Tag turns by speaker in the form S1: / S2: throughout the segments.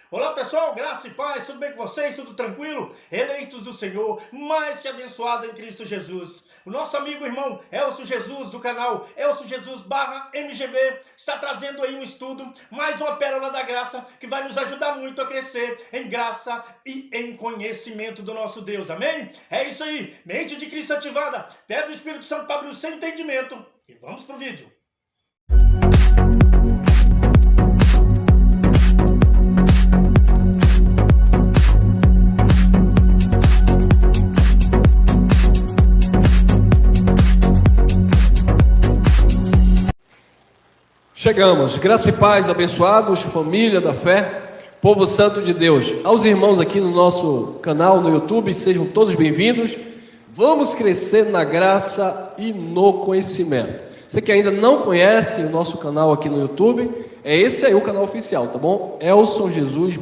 S1: Olá pessoal, graça e paz, tudo bem com vocês? Tudo tranquilo? Eleitos do Senhor, mais que abençoado em Cristo Jesus. O nosso amigo irmão Elcio Jesus do canal Elcio Jesus /MGB está trazendo aí um estudo, mais uma pérola da graça que vai nos ajudar muito a crescer em graça e em conhecimento do nosso Deus, amém? É isso aí, mente de Cristo ativada, pede o Espírito Santo para abrir o seu entendimento e vamos pro vídeo.
S2: Chegamos, graça e paz, abençoados, família da fé, povo santo de Deus. Aos irmãos aqui no nosso canal no YouTube, sejam todos bem-vindos. Vamos crescer na graça e no conhecimento. Você que ainda não conhece o nosso canal aqui no YouTube, é esse aí o canal oficial, tá bom? Elcio Jesus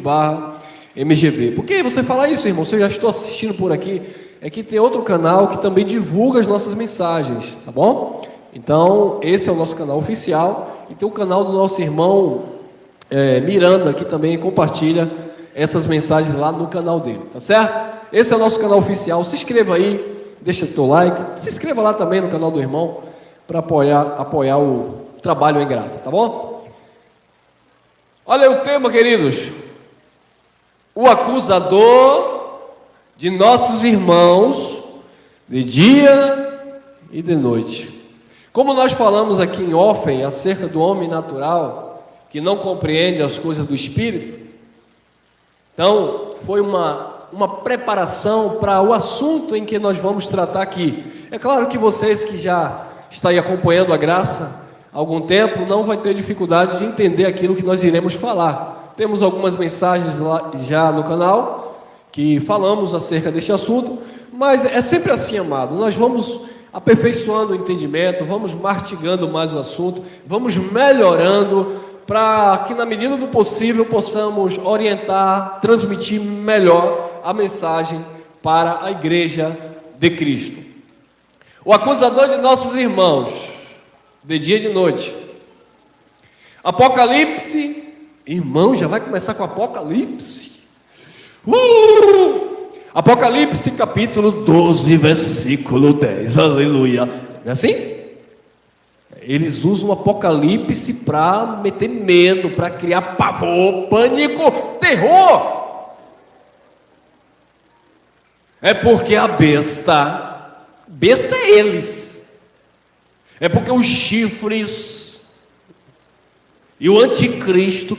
S2: /MGV. Por que você fala isso, irmão? Você já estou assistindo por aqui. É que tem outro canal que também divulga as nossas mensagens, tá bom? Então, esse é o nosso canal oficial, e tem o canal do nosso irmão Miranda, que também compartilha essas mensagens lá no canal dele, tá certo? Esse é o nosso canal oficial, se inscreva aí, deixa o teu like, se inscreva lá também no canal do irmão, para apoiar o trabalho em graça, tá bom? Olha o tema, queridos, o acusador de nossos irmãos, de dia e de noite. Como nós falamos aqui em off acerca do homem natural, que não compreende as coisas do Espírito, então foi uma preparação para o assunto em que nós vamos tratar aqui. É claro que vocês que já estão aí acompanhando a graça há algum tempo, não vai ter dificuldade de entender aquilo que nós iremos falar. Temos algumas mensagens lá já no canal, que falamos acerca deste assunto, mas é sempre assim, amado, nós vamos aperfeiçoando o entendimento, vamos mastigando mais o assunto, vamos melhorando para que na medida do possível possamos orientar, transmitir melhor a mensagem para a igreja de Cristo. O acusador de nossos irmãos, de dia e de noite. Apocalipse, irmão, já vai começar com Apocalipse. Apocalipse capítulo 12, versículo 10, aleluia. Não é assim? Eles usam o Apocalipse para meter medo, para criar pavor, pânico, terror. É porque a besta é eles. É porque os chifres e o anticristo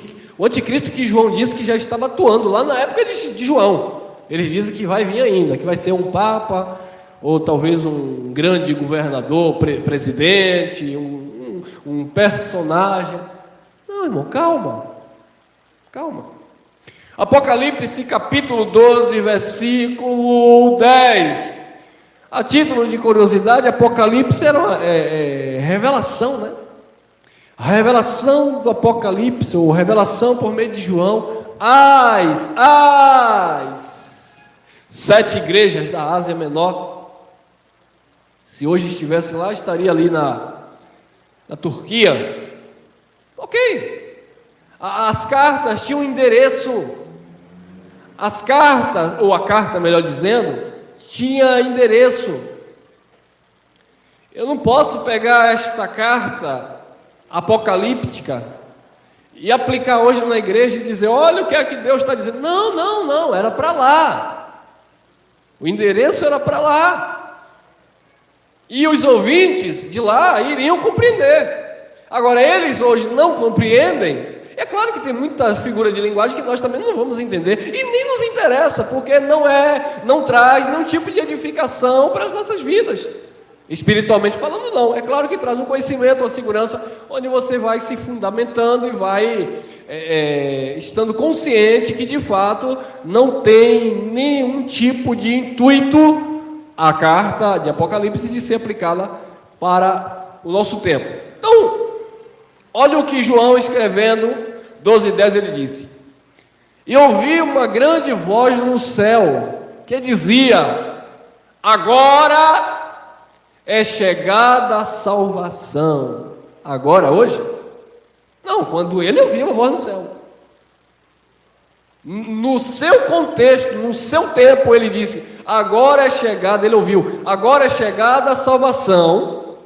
S2: que João disse que já estava atuando lá na época de João. Eles dizem que vai vir ainda, que vai ser um papa, ou talvez um grande governador, presidente, um personagem. Não, irmão, calma. Apocalipse capítulo 12, versículo 10. A título de curiosidade, Apocalipse era uma revelação, né? A revelação do Apocalipse, ou revelação por meio de João, as 7 igrejas da Ásia Menor. Se hoje estivesse lá, estaria ali na Turquia. Ok. As cartas tinham um endereço. As cartas, ou a carta, melhor dizendo, tinha endereço. Eu não posso pegar esta carta apocalíptica e aplicar hoje na igreja e dizer, olha o que é que Deus está dizendo. Não, era para lá. O endereço era para lá. E os ouvintes de lá iriam compreender. Agora, eles hoje não compreendem. É claro que tem muita figura de linguagem que nós também não vamos entender. E nem nos interessa, porque não traz nenhum tipo de edificação para as nossas vidas. Espiritualmente falando, não. É claro que traz um conhecimento, uma segurança, onde você vai se fundamentando e vai estando consciente que de fato não tem nenhum tipo de intuito a carta de Apocalipse de ser aplicada para o nosso tempo. Então, olha o que João escrevendo 12:10 ele disse: e ouvi uma grande voz no céu que dizia: agora é chegada a salvação. Agora, hoje? Não, quando ele ouviu a voz no céu. No seu contexto, no seu tempo, ele disse: agora é chegada, ele ouviu, agora é chegada a salvação,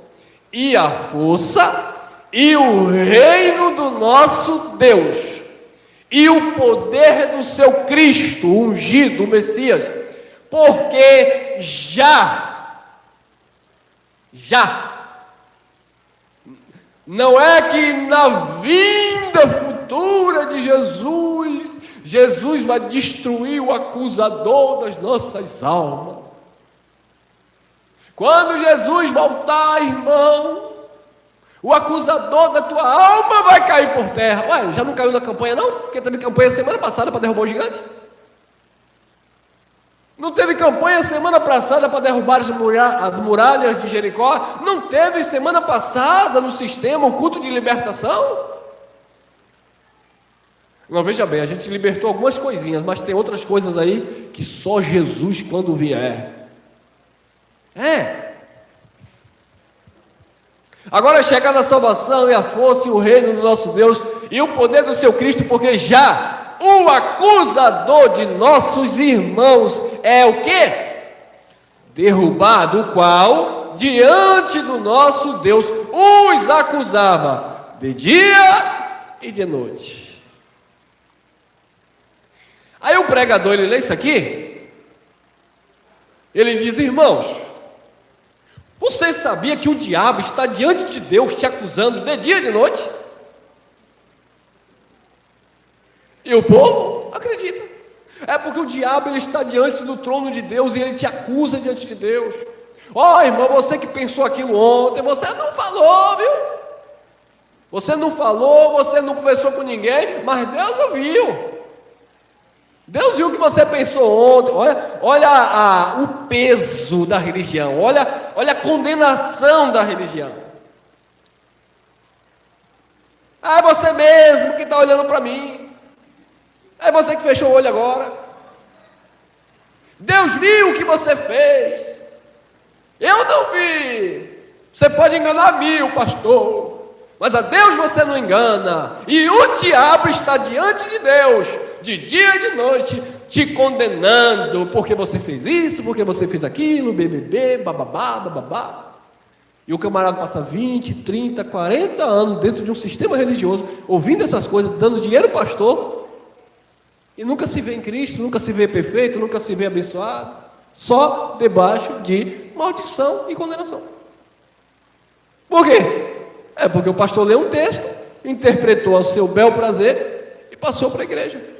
S2: e a força, e o reino do nosso Deus, e o poder do seu Cristo, o ungido, o Messias, porque não é que na vinda futura de Jesus vai destruir o acusador das nossas almas. Quando Jesus voltar, irmão, o acusador da tua alma vai cair por terra. Ué, já não caiu na campanha não? Porque teve campanha semana passada para derrubar o gigante. Não teve campanha semana passada para derrubar as muralhas de Jericó? Não teve semana passada no sistema o culto de libertação? Não, veja bem, a gente libertou algumas coisinhas, mas tem outras coisas aí que só Jesus quando vier. Agora é chegada a salvação e a força e o reino do nosso Deus e o poder do seu Cristo, porque já o acusador de nossos irmãos é o quê? Derrubado, o qual diante do nosso Deus os acusava de dia e de noite. Aí o pregador, ele lê isso aqui, ele diz: irmãos, você sabia que o diabo está diante de Deus te acusando de dia e de noite? E o povo acredita. É porque o diabo, ele está diante do trono de Deus e ele te acusa diante de Deus. Ó, irmão, você que pensou aquilo ontem, você não falou, viu? Você não falou, você não conversou com ninguém, mas Deus ouviu. Deus viu o que você pensou ontem. Olha o peso da religião, olha a condenação da religião. É você mesmo que está olhando para mim, é você que fechou o olho agora. Deus viu o que você fez, eu não vi. Você pode enganar mil, pastor, mas a Deus você não engana. E o diabo está diante de Deus de dia e de noite, te condenando, porque você fez isso, porque você fez aquilo, BBB, bababá. E o camarada passa 20, 30, 40 anos dentro de um sistema religioso, ouvindo essas coisas, dando dinheiro ao pastor, e nunca se vê em Cristo, nunca se vê perfeito, nunca se vê abençoado, só debaixo de maldição e condenação. Por quê? É porque o pastor leu um texto, interpretou ao seu bel prazer e passou para a igreja.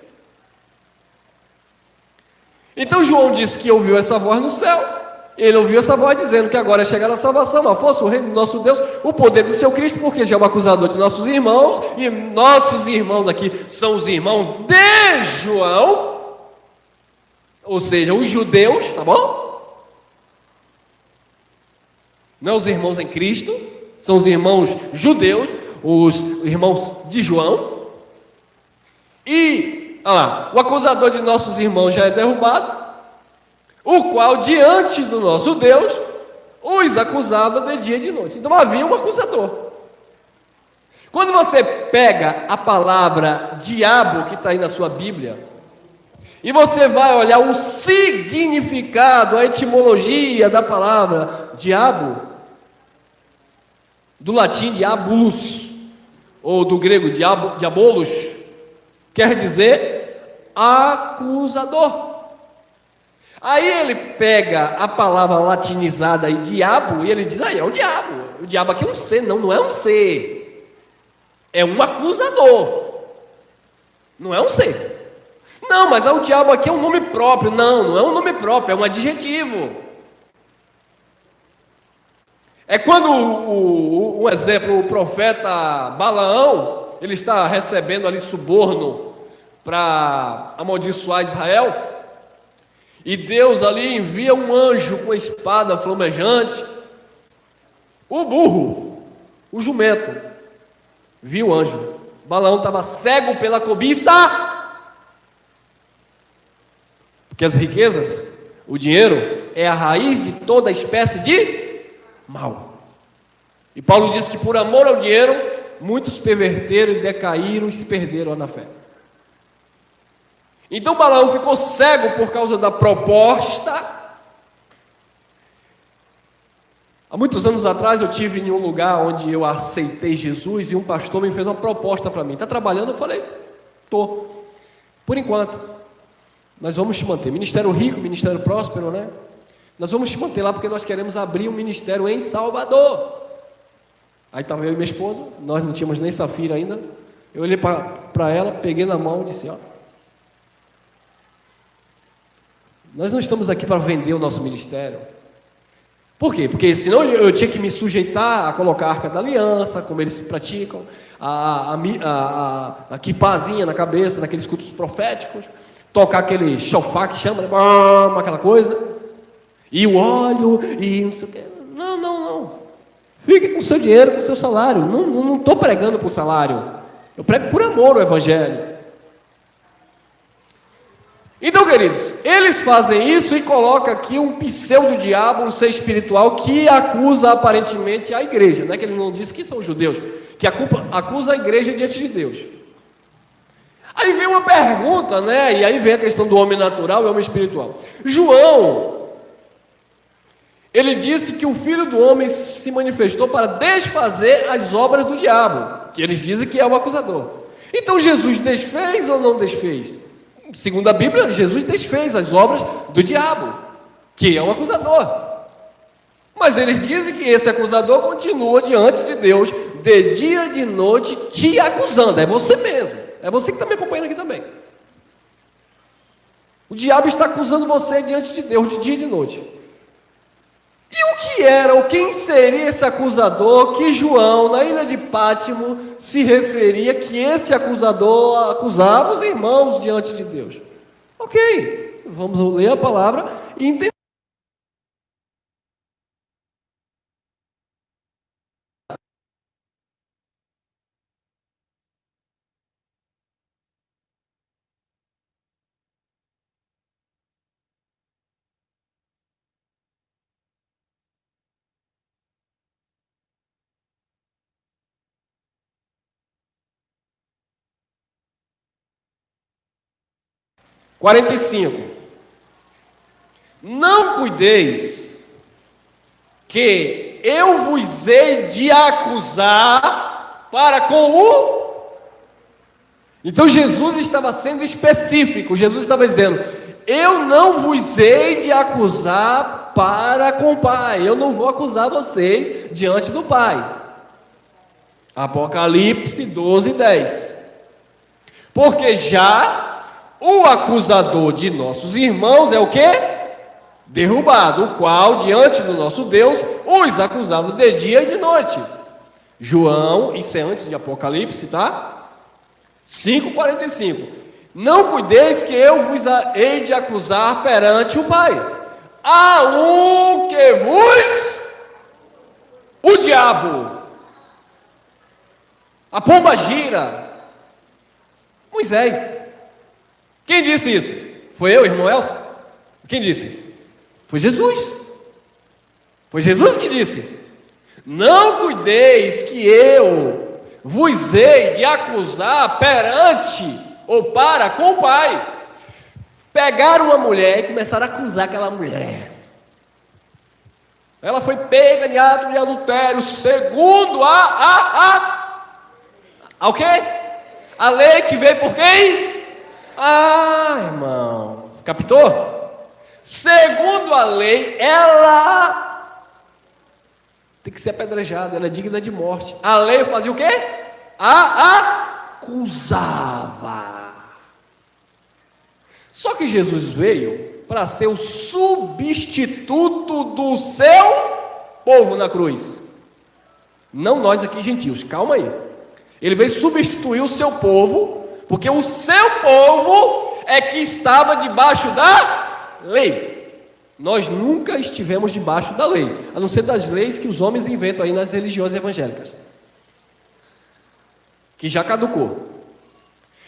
S2: Então João disse que ouviu essa voz no céu. Ele ouviu essa voz dizendo que agora é chegada a salvação, a força, o reino do nosso Deus, o poder do seu Cristo, porque já é o acusador de nossos irmãos, e nossos irmãos aqui são os irmãos de João, ou seja, os judeus, tá bom? Não os irmãos em Cristo, são os irmãos judeus, os irmãos de João. E, olha lá, o acusador de nossos irmãos já é derrubado, o qual diante do nosso Deus os acusava de dia e de noite. Então havia um acusador. Quando você pega a palavra diabo que está aí na sua Bíblia, e você vai olhar o significado, a etimologia da palavra diabo, do latim diabolus, ou do grego diabolos, quer dizer acusador. Aí ele pega a palavra latinizada aí, diabo, e ele diz: aí é o diabo. O diabo aqui é um ser, não é um ser, é um acusador, não é um ser. Não, mas o diabo aqui é um nome próprio. Não é um nome próprio, é um adjetivo. É quando, um exemplo, o profeta Balaão, ele está recebendo ali suborno para amaldiçoar Israel, e Deus ali envia um anjo com a espada flamejante. O burro, o jumento, viu o anjo. Balaão estava cego pela cobiça, porque as riquezas, o dinheiro, é a raiz de toda espécie de mal. E Paulo diz que por amor ao dinheiro, muitos perverteram e decaíram e se perderam na fé. Então Balaão ficou cego por causa da proposta. Há muitos anos atrás eu tive em um lugar onde eu aceitei Jesus e um pastor me fez uma proposta para mim. Está trabalhando? Eu falei, estou. Por enquanto, nós vamos te manter. Ministério rico, ministério próspero, né? Nós vamos te manter lá porque nós queremos abrir um ministério em Salvador. Aí estava eu e minha esposa, nós não tínhamos nem Safira ainda. Eu olhei para ela, peguei na mão e disse, ó, nós não estamos aqui para vender o nosso ministério. Por quê? Porque senão eu tinha que me sujeitar a colocar a Arca da Aliança, como eles praticam, a quipazinha na cabeça, naqueles cultos proféticos, tocar aquele shofar que chama, né? Aquela coisa, e o óleo, e não sei o quê. Não. Fique com o seu dinheiro, com o seu salário. Não estou pregando por salário. Eu prego por amor o Evangelho. Então, queridos, eles fazem isso e colocam aqui um pseudo-diabo, um ser espiritual, que acusa aparentemente a igreja, né? Que ele não diz que são judeus, que acusa a igreja diante de Deus. Aí vem uma pergunta, né? E aí vem a questão do homem natural e homem espiritual. João, ele disse que o Filho do Homem se manifestou para desfazer as obras do diabo, que eles dizem que é o acusador. Então Jesus desfez ou não desfez? Segundo a Bíblia, Jesus desfez as obras do diabo, que é o acusador. Mas eles dizem que esse acusador continua diante de Deus, de dia e de noite, te acusando. É você mesmo. É você que está me acompanhando aqui também. O diabo está acusando você diante de Deus, de dia e de noite. E o que era, ou quem seria esse acusador que João, na ilha de Pátimo, se referia que esse acusador acusava os irmãos diante de Deus? Ok, vamos ler a palavra e entender. - 45. Não cuideis que eu vos hei de acusar para com o... Então Jesus estava sendo específico. Jesus estava dizendo, eu não vos hei de acusar para com o Pai. Eu não vou acusar vocês diante do Pai. Apocalipse 12:10. Porque já o acusador de nossos irmãos é o quê? Derrubado, o qual diante do nosso Deus os acusava de dia e de noite. João, isso é antes de Apocalipse, tá? 5:45. Não cuideis que eu vos hei de acusar perante o Pai. Há um que vos... O diabo. A pomba gira. Moisés. Quem disse isso? Foi eu, irmão Elcio? Quem disse? Foi Jesus. Foi Jesus que disse. Não cuideis que eu vos hei de acusar perante ou para com o Pai. Pegaram uma mulher e começaram a acusar aquela mulher. Ela foi pega em ato de adultério segundo o quê? A lei que veio por quem? Irmão, captou? Segundo a lei, ela tem que ser apedrejada, ela é digna de morte. A lei fazia o quê? Acusava. Só que Jesus veio para ser o substituto do seu povo na cruz. Não nós aqui gentios, calma aí. Ele veio substituir o seu povo, porque o seu povo é que estava debaixo da lei. Nós nunca estivemos debaixo da lei, a não ser das leis que os homens inventam aí nas religiões evangélicas, que já caducou.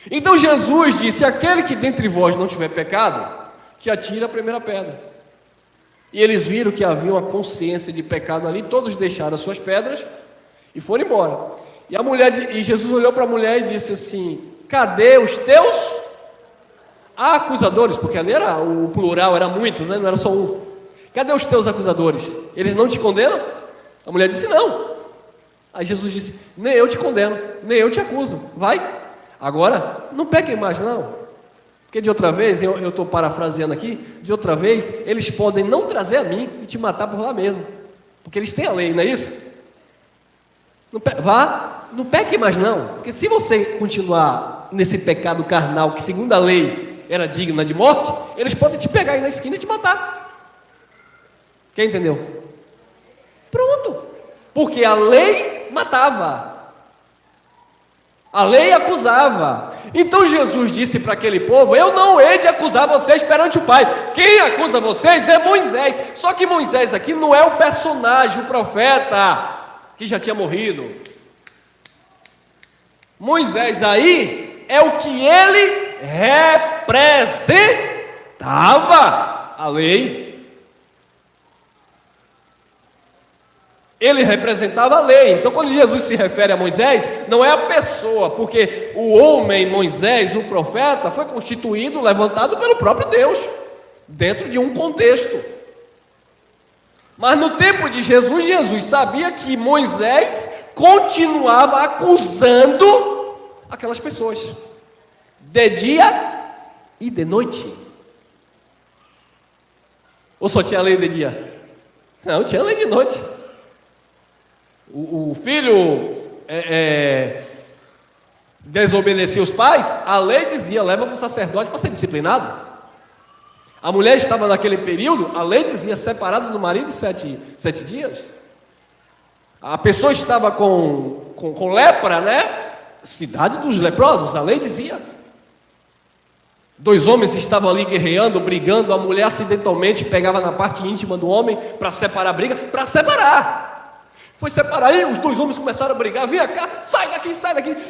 S2: Então Jesus disse, aquele que dentre vós não tiver pecado, que atire a primeira pedra. E eles viram que havia uma consciência de pecado ali, todos deixaram as suas pedras e foram embora. E Jesus olhou para a mulher e disse assim, cadê os teus acusadores, porque ali era o plural, era muitos, né? Não era só um. Cadê os teus acusadores? Eles não te condenam? A mulher disse: não. Aí Jesus disse: nem eu te condeno, nem eu te acuso, vai. Agora, não pequem mais não. Porque de outra vez, eu estou parafraseando aqui, de outra vez, eles podem não trazer a mim e te matar por lá mesmo. Porque eles têm a lei, não é isso? Não peque mais não. Porque se você continuar nesse pecado carnal, que segundo a lei era digna de morte, eles podem te pegar aí na esquina e te matar. Quem entendeu? Pronto. Porque a lei matava. A lei acusava. Então Jesus disse para aquele povo: eu não hei de acusar vocês perante o Pai. Quem acusa vocês é Moisés. Só que Moisés aqui não é o personagem, o profeta que já tinha morrido. Moisés aí é o que ele representava, a lei. Ele representava a lei. Então quando Jesus se refere a Moisés, não é a pessoa, porque o homem Moisés, o profeta, foi constituído, levantado pelo próprio Deus, dentro de um contexto. Mas no tempo de Jesus, Jesus sabia que Moisés continuava acusando aquelas pessoas, de dia e de noite. Ou só tinha lei de dia? Não, tinha lei de noite. O filho desobedecia os pais, a lei dizia: leva para o sacerdote para ser disciplinado. A mulher estava naquele período, a lei dizia: separada do marido 7 dias. A pessoa estava com lepra, né? Cidade dos leprosos, a lei dizia. 2 homens estavam ali guerreando, brigando, a mulher acidentalmente pegava na parte íntima do homem para separar a briga, para separar. Foi separar, aí os 2 homens começaram a brigar: vem cá, sai daqui,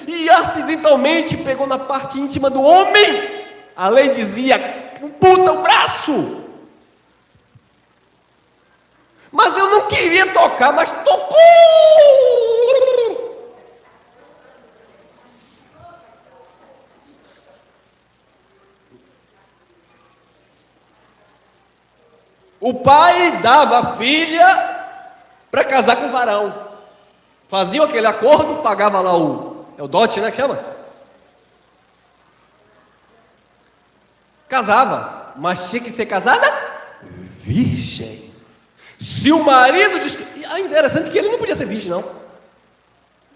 S2: e acidentalmente pegou na parte íntima do homem. A lei dizia: amputa o braço. Mas eu não queria tocar, mas tocou. O pai dava a filha para casar com o varão. Faziam aquele acordo, pagava lá o dote, né, que chama? Casava, mas tinha que ser casada virgem. Se o marido diz que... É interessante que ele não podia ser virgem, não.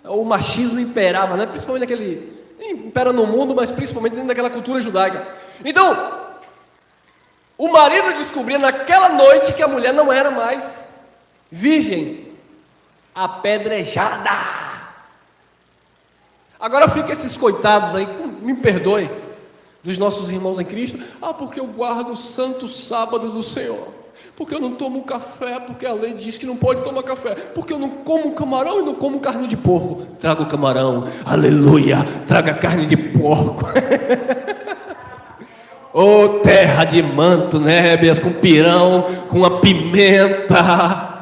S2: O machismo imperava, né? Principalmente naquele... impera no mundo, mas principalmente dentro daquela cultura judaica. Então, o marido descobria naquela noite que a mulher não era mais virgem. Apedrejada. Agora fica esses coitados aí, me perdoe, dos nossos irmãos em Cristo: porque eu guardo o santo sábado do Senhor, porque eu não tomo café, porque a lei diz que não pode tomar café, porque eu não como camarão e não como carne de porco. Traga o camarão, aleluia, traga carne de porco. Ô terra de manto, nébias, com pirão, com a pimenta.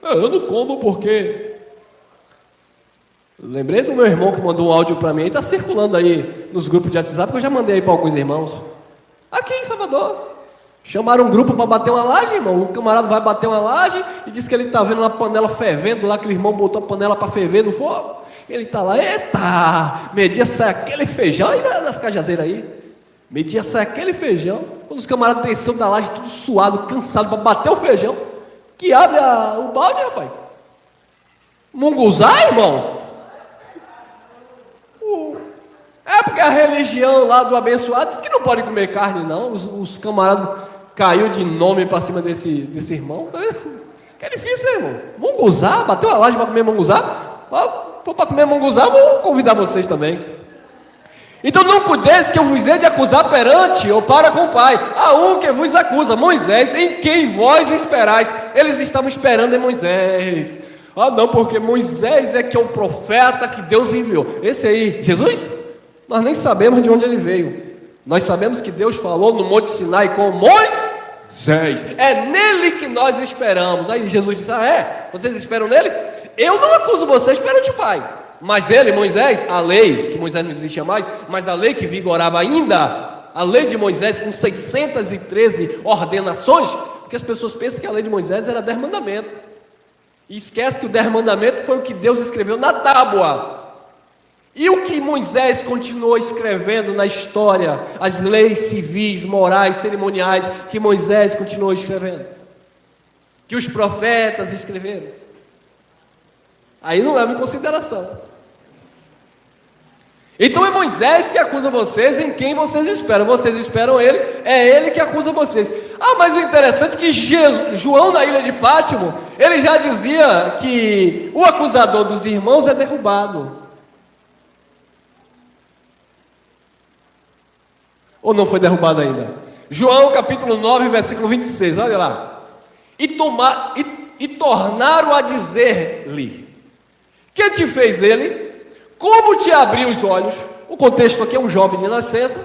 S2: Eu não como porque... Lembrei do meu irmão que mandou um áudio para mim, ele está circulando aí nos grupos de WhatsApp, que eu já mandei aí para alguns irmãos. Aqui em Salvador. Chamaram um grupo para bater uma laje, irmão. O camarada vai bater uma laje e diz que ele está vendo uma panela fervendo lá, que o irmão botou a panela para ferver no fogo. Ele está lá: eita, media sai aquele feijão aí nas cajazeiras aí. Media sai aquele feijão. Quando os camaradas desceram da laje, tudo suado, cansado para bater o feijão, que abre o balde, rapaz. Munguzá, irmão. É porque a religião lá do abençoado diz que não pode comer carne, não. Os camaradas caiu de nome para cima desse irmão. Tá vendo? Que é difícil, né, irmão? Munguzá, bateu a laje para comer munguzá. For para comer munguzá, vou convidar vocês também. Então não cuideis que eu vos hei de acusar perante ou para com o Pai. Há um que vos acusa, Moisés, em quem vós esperais. Eles estavam esperando em Moisés. Não, porque Moisés é que é o profeta que Deus enviou. Esse aí, Jesus? Nós nem sabemos de onde ele veio. Nós sabemos que Deus falou no Monte Sinai com Moisés. É nele que nós esperamos. Aí Jesus disse: vocês esperam nele? Eu não acuso vocês perante o Pai. Mas ele, Moisés, a lei, que Moisés não existia mais, mas a lei que vigorava ainda, a lei de Moisés com 613 ordenações, porque as pessoas pensam que a lei de Moisés era 10 mandamentos. E esquece que o 10 mandamentos foi o que Deus escreveu na tábua. E o que Moisés continuou escrevendo na história, as leis civis, morais, cerimoniais, que Moisés continuou escrevendo, que os profetas escreveram, aí não leva em consideração. Então é Moisés que acusa vocês em quem vocês esperam. Vocês esperam ele, é ele que acusa vocês. Mas o interessante é que João, na ilha de Pátimo, ele já dizia que o acusador dos irmãos é derrubado. Ou não foi derrubado ainda? João capítulo 9, versículo 26, olha lá. E tornaram a dizer-lhe: que te fez ele? Como te abriu os olhos? O contexto aqui é um jovem de nascença,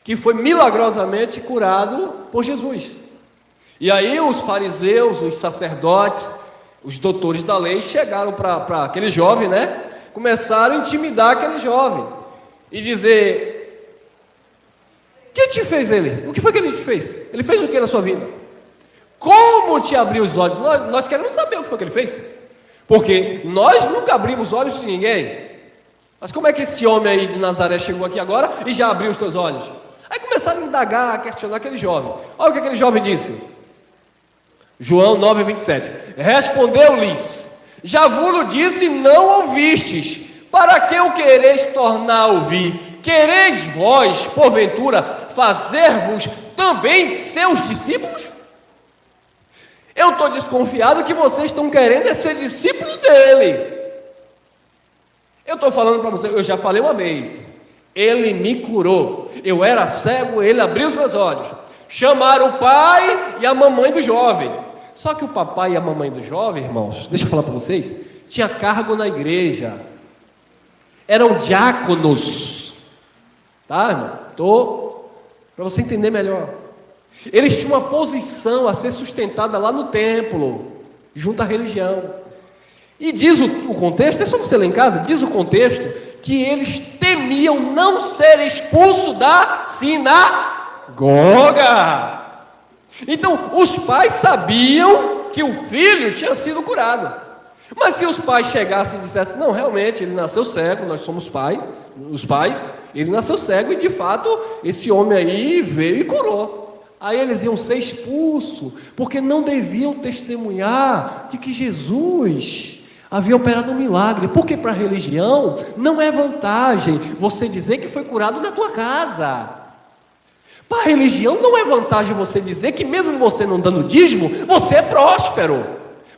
S2: que foi milagrosamente curado por Jesus. E aí os fariseus, os sacerdotes, os doutores da lei chegaram para aquele jovem, né? Começaram a intimidar aquele jovem e dizer: quem te fez ele? O que foi que ele te fez? Ele fez o que na sua vida? Como te abriu os olhos? Nós queremos saber o que foi que ele fez, porque nós nunca abrimos os olhos de ninguém. Mas como é que esse homem aí de Nazaré chegou aqui agora e já abriu os teus olhos? Aí começaram a indagar, a questionar aquele jovem. Olha o que aquele jovem disse. João 9, 27. Respondeu-lhes: já vos disse, não ouvistes. Para que o quereis tornar a ouvir? Quereis vós, porventura, fazer-vos também seus discípulos? Eu estou desconfiado que vocês estão querendo ser discípulos dele. Eu estou falando para vocês, eu já falei uma vez, ele me curou, eu era cego, ele abriu os meus olhos. Chamaram o pai e a mamãe do jovem. Só que o papai e a mamãe do jovem, irmãos, deixa eu falar para vocês, tinha cargo na igreja, eram diáconos, tá, irmão? Para você entender melhor. Eles tinham uma posição a ser sustentada lá no templo, junto à religião. E diz o contexto, é só você ler em casa, diz o contexto, que eles temiam não ser expulsos da sinagoga. Então, os pais sabiam que o filho tinha sido curado. Mas se os pais chegassem e dissessem: não, realmente, ele nasceu cego, nós somos os pais, ele nasceu cego e de fato, esse homem aí veio e curou. Aí eles iam ser expulsos, porque não deviam testemunhar de que Jesus havia operado um milagre. Porque para a religião não é vantagem você dizer que foi curado na tua casa. Para a religião não é vantagem você dizer que mesmo você não dando dízimo, você é próspero.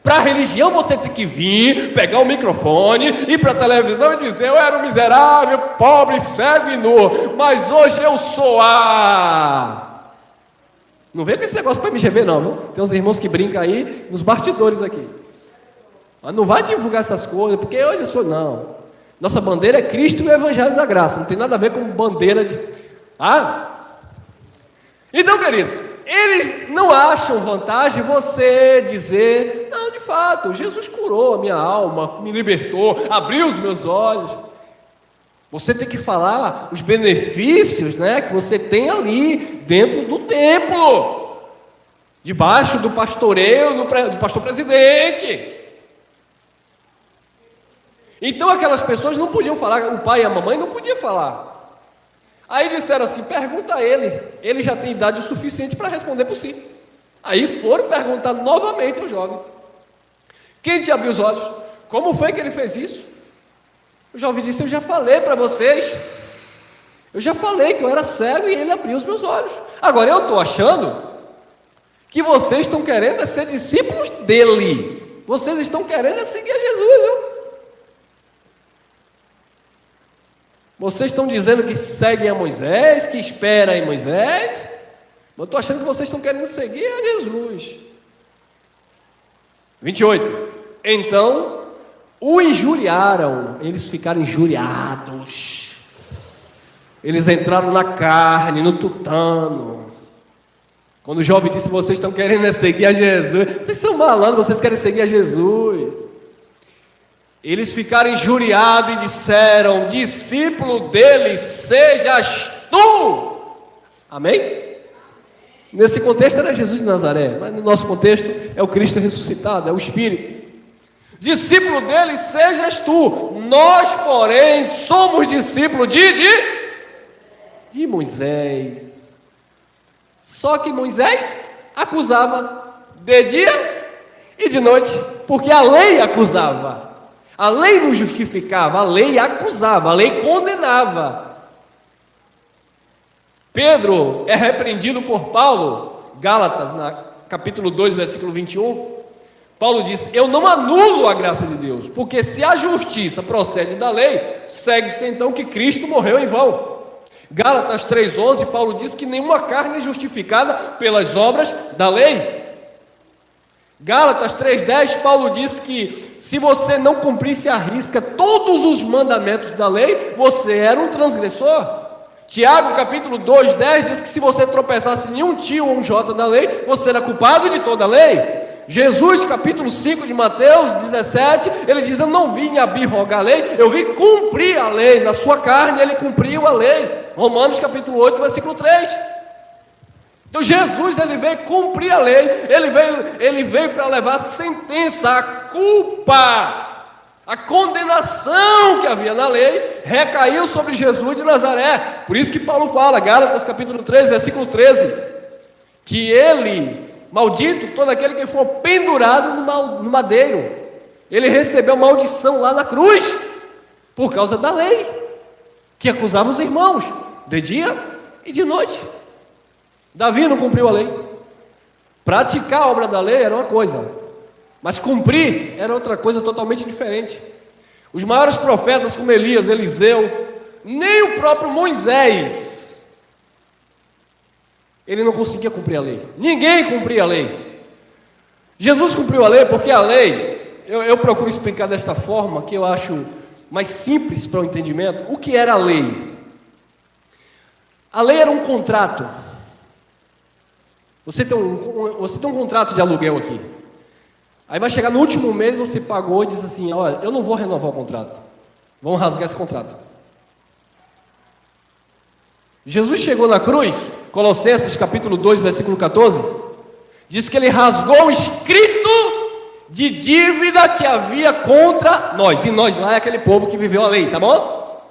S2: Para a religião você tem que vir, pegar o microfone, ir para a televisão e dizer: eu era um miserável, pobre, cego e nu, mas hoje eu sou a... Não vem com esse negócio para MGV não, viu? Tem uns irmãos que brincam aí nos bastidores aqui. Mas não vai divulgar essas coisas, porque hoje eu sou... Não. Nossa bandeira é Cristo e o Evangelho da Graça. Não tem nada a ver com bandeira de... Então, queridos, eles não acham vantagem você dizer: não, de fato, Jesus curou a minha alma, me libertou, abriu os meus olhos. Você tem que falar os benefícios, né, que você tem ali dentro do templo, debaixo do pastoreio do pastor presidente. Então aquelas pessoas não podiam falar, o pai e a mamãe não podiam falar. Aí disseram assim: pergunta a ele já tem idade o suficiente para responder por si. Aí foram perguntar novamente ao jovem: quem te abriu os olhos? Como foi que ele fez isso? O jovem disse: eu já falei para vocês, eu já falei que eu era cego e ele abriu os meus olhos. Agora eu estou achando que vocês estão querendo ser discípulos dele, vocês estão querendo seguir a Jesus, viu? Vocês estão dizendo que seguem a Moisés, que esperam em Moisés, mas eu estou achando que vocês estão querendo seguir a Jesus. 28. Então o injuriaram, eles ficaram injuriados, eles entraram na carne, no tutano. Quando o jovem disse: vocês estão querendo seguir a Jesus, vocês são malandros, vocês querem seguir a Jesus. Eles ficaram injuriados e disseram: discípulo dele sejas tu. Amém? Nesse contexto era Jesus de Nazaré, mas no nosso contexto é o Cristo ressuscitado, é o Espírito. Discípulo dele sejas tu, nós, porém, somos discípulos de Moisés. Só que Moisés acusava de dia e de noite, porque a lei acusava, a lei não justificava, a lei acusava, a lei condenava. Pedro é repreendido por Paulo, Gálatas, capítulo 2, versículo 21. Paulo diz: eu não anulo a graça de Deus, porque se a justiça procede da lei, segue-se então que Cristo morreu em vão. Gálatas 3,11, Paulo diz que nenhuma carne é justificada pelas obras da lei. Gálatas 3,10, Paulo diz que se você não cumprisse à risca todos os mandamentos da lei, você era um transgressor. Tiago capítulo 2,10 diz que se você tropeçasse em um tio ou um jota da lei, você era culpado de toda a lei. Jesus capítulo 5 de Mateus 17, ele diz: eu não vim abrogar a lei, eu vim cumprir a lei. Na sua carne ele cumpriu a lei. Romanos capítulo 8, versículo 3. Então Jesus, ele veio cumprir a lei, ele veio para levar a sentença, a culpa, a condenação que havia na lei, recaiu sobre Jesus de Nazaré. Por isso que Paulo fala, Gálatas capítulo 3, versículo 13, que ele, maldito todo aquele que for pendurado no madeiro, ele recebeu maldição lá na cruz, por causa da lei, que acusava os irmãos, de dia e de noite. Davi não cumpriu a lei. Praticar a obra da lei era uma coisa, mas cumprir era outra coisa totalmente diferente. Os maiores profetas como Elias, Eliseu, nem o próprio Moisés, ele não conseguia cumprir a lei. Ninguém cumpria a lei. Jesus cumpriu a lei porque a lei, eu procuro explicar desta forma, que eu acho mais simples para o entendimento. O que era a lei? A lei era um contrato. Você tem um contrato de aluguel aqui. Aí vai chegar no último mês, você pagou e diz assim: olha, eu não vou renovar o contrato. Vamos rasgar esse contrato. Jesus chegou na cruz, Colossenses capítulo 2, versículo 14, diz que ele rasgou o escrito de dívida que havia contra nós. E nós lá é aquele povo que viveu a lei, tá bom?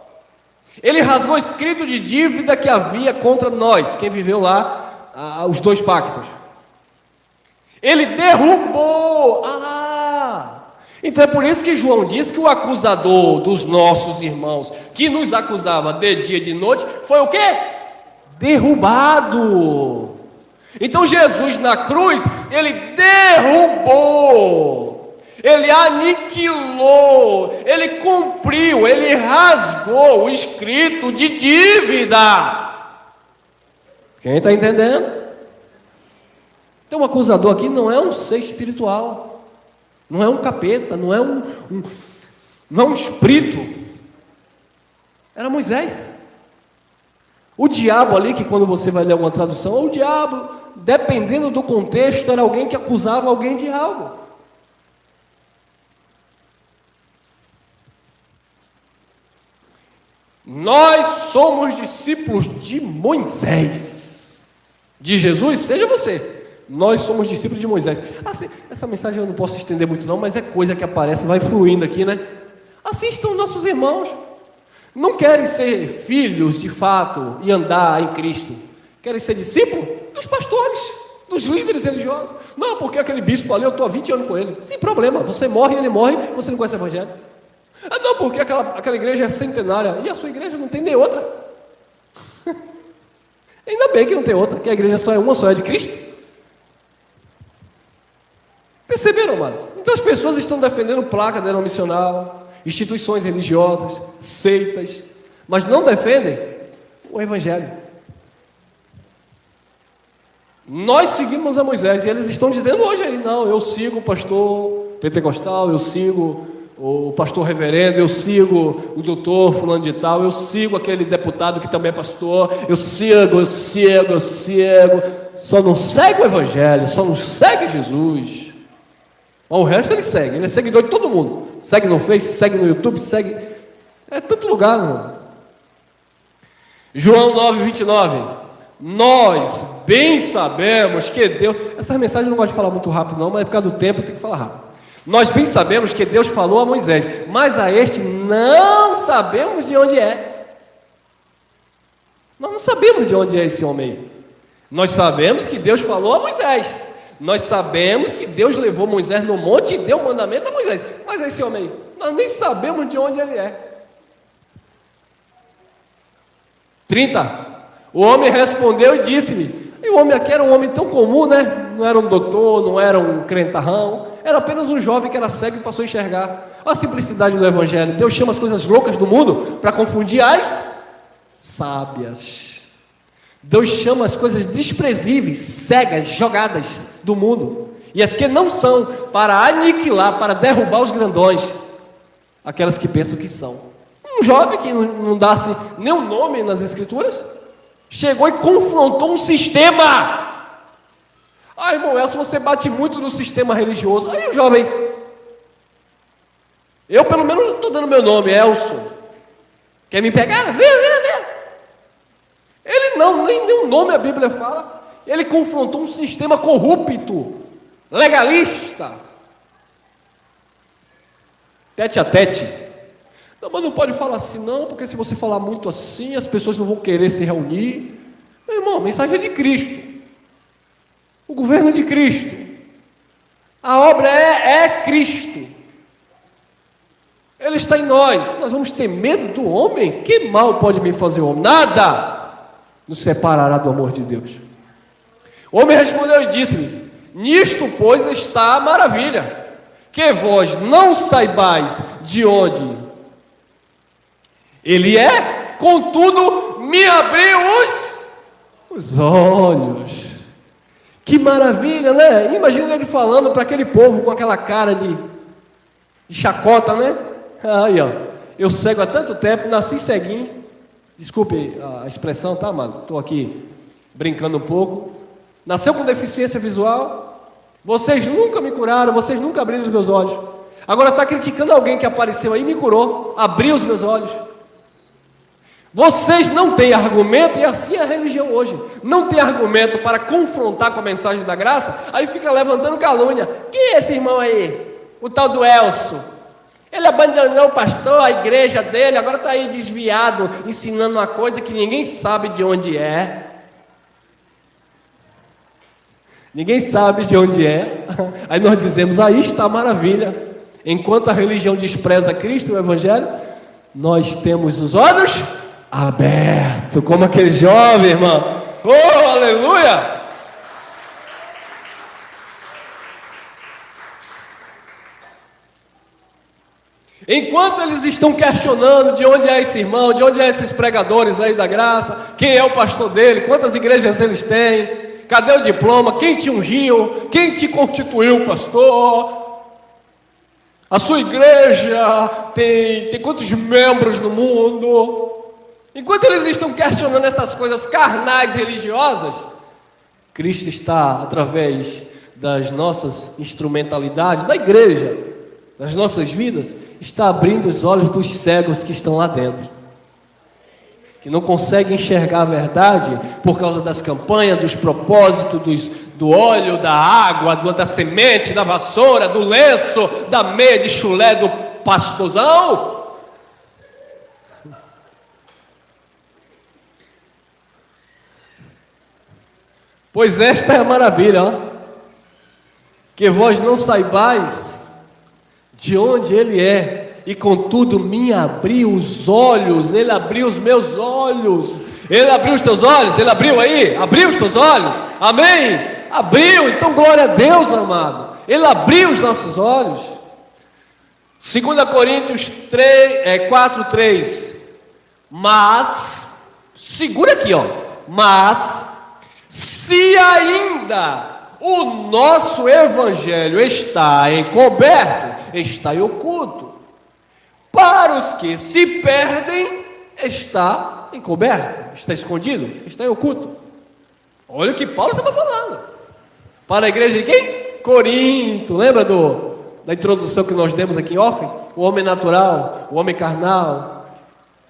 S2: Ele rasgou o escrito de dívida que havia contra nós, quem viveu lá os dois pactos. Ele derrubou. Então é por isso que João diz que o acusador dos nossos irmãos, que nos acusava de dia e de noite, foi o quê? Derrubado. Então Jesus na cruz, ele derrubou, ele aniquilou, ele cumpriu, ele rasgou o escrito de dívida. Quem está entendendo? Então o acusador aqui não é um ser espiritual, não é um capeta, não é um espírito. Era Moisés. O diabo ali, que quando você vai ler alguma tradução, o diabo, dependendo do contexto, era alguém que acusava alguém de algo. Nós somos discípulos de Moisés. De Jesus, seja você. Nós somos discípulos de Moisés. Assim, essa mensagem eu não posso estender muito não, mas é coisa que aparece, vai fluindo aqui, né? Assim estão nossos irmãos. Não querem ser filhos de fato e andar em Cristo. Querem ser discípulos dos pastores, dos líderes religiosos. Não, porque aquele bispo ali, eu estou há 20 anos com ele. Sem problema, você morre, ele morre, você não conhece o evangelho. Não, porque aquela igreja é centenária. E a sua igreja não tem nem outra. Ainda bem que não tem outra, que a igreja só é uma, só é de Cristo. Perceberam, amados? Então as pessoas estão defendendo placa denominacional, instituições religiosas, seitas, mas não defendem o evangelho. Nós seguimos a Moisés e eles estão dizendo hoje aí: não, eu sigo o pastor pentecostal, eu sigo o pastor reverendo, eu sigo o doutor fulano de tal, eu sigo aquele deputado que também é pastor, eu sigo, só não segue o evangelho, só não segue Jesus. Mas o resto ele é seguidor de todo mundo, segue no Face, segue no YouTube, segue, tanto lugar, mano. João 9:29, Nós bem sabemos que Deus... Essa mensagem eu não gosto de falar muito rápido não, mas é por causa do tempo eu tenho que falar rápido. Nós bem sabemos que Deus falou a Moisés, mas a este não sabemos de onde é. Nós não sabemos de onde é esse homem aí. Nós sabemos que Deus falou a Moisés. Nós sabemos que Deus levou Moisés no monte e deu o mandamento a Moisés. Mas esse homem aí, nós nem sabemos de onde ele é. 30. O homem respondeu e disse-lhe. E o homem aqui era um homem tão comum, né? Não era um doutor, não era um crentarrão. Era apenas um jovem que era cego e passou a enxergar. Olha a simplicidade do evangelho. Deus chama as coisas loucas do mundo para confundir as sábias. Deus chama as coisas desprezíveis, cegas, jogadas do mundo, e as que não são, para aniquilar, para derrubar os grandões, aquelas que pensam que são. Um jovem que não dá-se nem um nome nas escrituras, chegou e confrontou um sistema. Ah, irmão Elcio, você bate muito no sistema religioso. Aí o jovem, eu pelo menos estou dando meu nome, Elcio. Quer me pegar? Vem. Ele não, nem o nome a Bíblia fala. Ele confrontou um sistema corrupto, legalista, tete a tete. Não, mas não pode falar assim não, porque se você falar muito assim, as pessoas não vão querer se reunir. Meu irmão, a mensagem é de Cristo, o governo é de Cristo, a obra é Cristo, Ele está em nós. Nós vamos ter medo do homem? Que mal pode me fazer o homem? Nada nos separará do amor de Deus. O homem respondeu e disse-lhe: nisto, pois, está a maravilha, que vós não saibais de onde ele é, contudo, me abriu os olhos. Que maravilha, né? Imagina ele falando para aquele povo com aquela cara de chacota, né? Aí, ó, eu cego há tanto tempo, nasci ceguinho. Desculpe a expressão, tá, amado? Estou aqui brincando um pouco. Nasceu com deficiência visual. Vocês nunca me curaram, vocês nunca abriram os meus olhos. Agora está criticando alguém que apareceu aí e me curou, abriu os meus olhos. Vocês não têm argumento, e assim é a religião hoje. Não tem argumento para confrontar com a mensagem da graça, aí fica levantando calúnia. Quem é esse irmão aí? O tal do Elcio. Ele abandonou o pastor, a igreja dele, agora está aí desviado, ensinando uma coisa que ninguém sabe de onde é. Ninguém sabe de onde é. Aí nós dizemos, aí está a maravilha. Enquanto a religião despreza Cristo, o Evangelho, nós temos os olhos abertos, como aquele jovem, irmão. Oh, aleluia! Enquanto eles estão questionando de onde é esse irmão, de onde é esses pregadores aí da graça, quem é o pastor dele, quantas igrejas eles têm, cadê o diploma, quem te ungiu, quem te constituiu pastor, a sua igreja tem quantos membros no mundo? Enquanto eles estão questionando essas coisas carnais religiosas, Cristo está, através das nossas instrumentalidades, da igreja, das nossas vidas, está abrindo os olhos dos cegos que estão lá dentro, que não conseguem enxergar a verdade por causa das campanhas, dos propósitos, do óleo, da água, da semente, da vassoura, do lenço, da meia de chulé do pastorzão. Pois esta é a maravilha, ó, que vós não saibais de onde ele é, e contudo me abriu os olhos. Ele abriu os meus olhos. Ele abriu os teus olhos? Ele abriu aí? Abriu os teus olhos? Amém? Abriu, então glória a Deus, amado. Ele abriu os nossos olhos. 2 Coríntios 4:3. Mas, segura aqui, ó. Mas, se ainda o nosso evangelho está encoberto, está em oculto, para os que se perdem, está encoberto, está escondido, está em oculto. Olha o que Paulo estava falando. Para a igreja de quem? Corinto. Lembra da introdução que nós demos aqui em off? O homem natural, o homem carnal.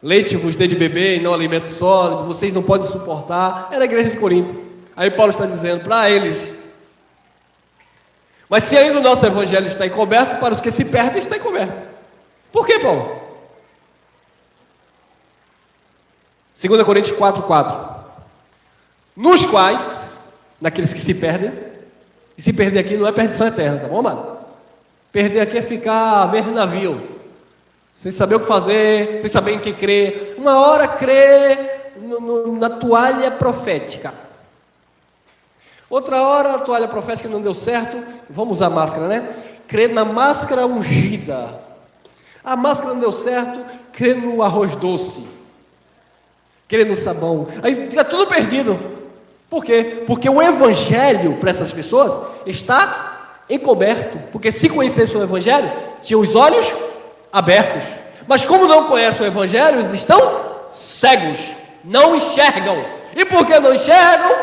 S2: leite vos dê de beber e não alimento sólido, vocês não podem suportar. Era a igreja de Corinto. Aí Paulo está dizendo para eles: mas se ainda o nosso evangelho está encoberto, para os que se perdem está encoberto. Por que, Paulo? 2 Coríntios 4:4. Nos quais, naqueles que se perdem, e se perder aqui não é perdição eterna, tá bom, mano? Perder aqui é ficar a ver navio, sem saber o que fazer, sem saber em que crer. Uma hora crê na toalha profética, outra hora a toalha profética não deu certo, vamos usar máscara, né? Crê na máscara ungida. A máscara não deu certo, crê no arroz doce, crê no sabão. Aí fica tudo perdido. Por quê? Porque o evangelho para essas pessoas está encoberto. Porque se conhecessem o evangelho, tinham os olhos abertos. Mas como não conhecem o evangelho, eles estão cegos, não enxergam. E por que não enxergam?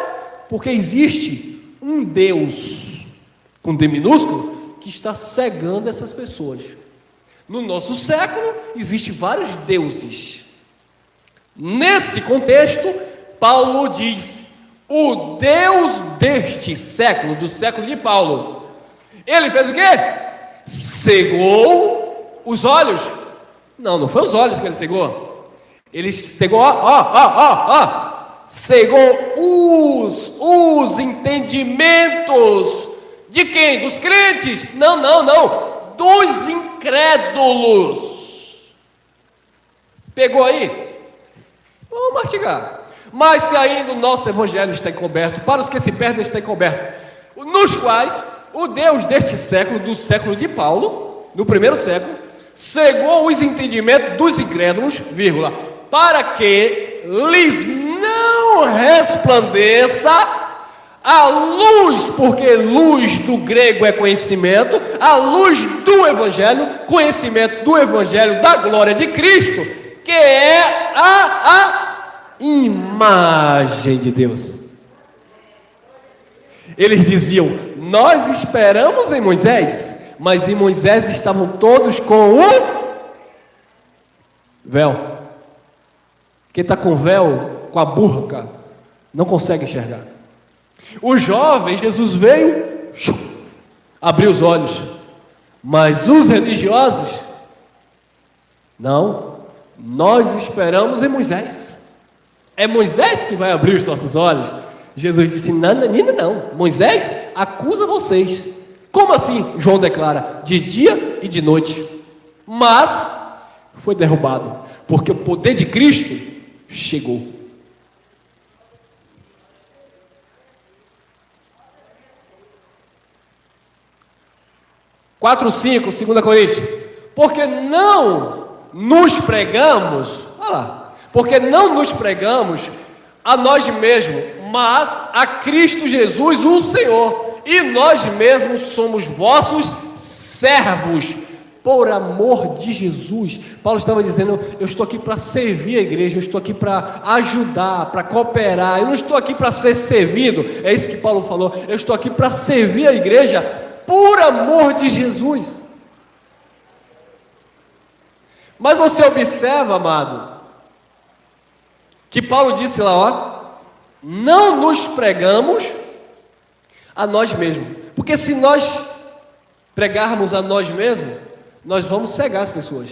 S2: Porque existe um Deus, com D minúsculo, que está cegando essas pessoas. No nosso século, existem vários deuses. Nesse contexto, Paulo diz: o Deus deste século, do século de Paulo, ele fez o quê? Cegou os olhos. Não foi os olhos que ele cegou. Ele cegou, cegou os entendimentos. De quem? Dos crentes? Não. Dos incrédulos. Pegou aí? Vamos mastigar. Mas se ainda o nosso evangelho está encoberto, para os que se perdem está encoberto, nos quais o Deus deste século, do século de Paulo, no primeiro século, cegou os entendimentos dos incrédulos, vírgula, para que lhes não resplandeça a luz, porque luz do grego é conhecimento, a luz do evangelho, conhecimento do evangelho da glória de Cristo, que é a imagem de Deus. Eles diziam: nós esperamos em Moisés, mas em Moisés estavam todos com o véu. Quem está com véu, com a burca, não consegue enxergar. Os jovens, Jesus veio, abriu os olhos, mas os religiosos, não, nós esperamos em Moisés. É Moisés que vai abrir os nossos olhos. Jesus disse: não, Moisés acusa vocês. Como assim? João declara: de dia e de noite. Mas foi derrubado, porque o poder de Cristo chegou. Quatro, 5, 2 Coríntios. Porque não nos pregamos, olha lá, porque não nos pregamos a nós mesmos, mas a Cristo Jesus, o Senhor, e nós mesmos somos vossos servos, por amor de Jesus. Paulo estava dizendo: eu estou aqui para servir a igreja, eu estou aqui para ajudar, para cooperar, eu não estou aqui para ser servido. É isso que Paulo falou: eu estou aqui para servir a igreja por amor de Jesus. Mas você observa, amado, que Paulo disse lá, ó: não nos pregamos a nós mesmos, porque se nós pregarmos a nós mesmos, nós vamos cegar as pessoas.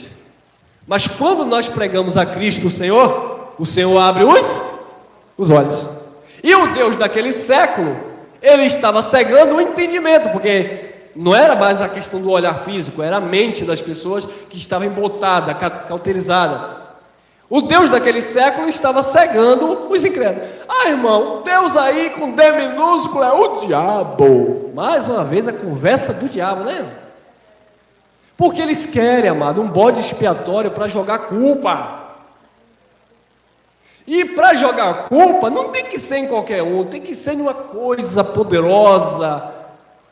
S2: Mas quando nós pregamos a Cristo o Senhor abre os olhos. E o Deus daquele século, ele estava cegando o entendimento, porque não era mais a questão do olhar físico, era a mente das pessoas que estava embotada, cauterizada. O Deus daquele século estava cegando os incrédulos. Irmão, Deus aí com D minúsculo é o diabo. Mais uma vez a conversa do diabo, né? Porque eles querem, amado, um bode expiatório para jogar culpa. E para jogar culpa não tem que ser em qualquer um, tem que ser em uma coisa poderosa,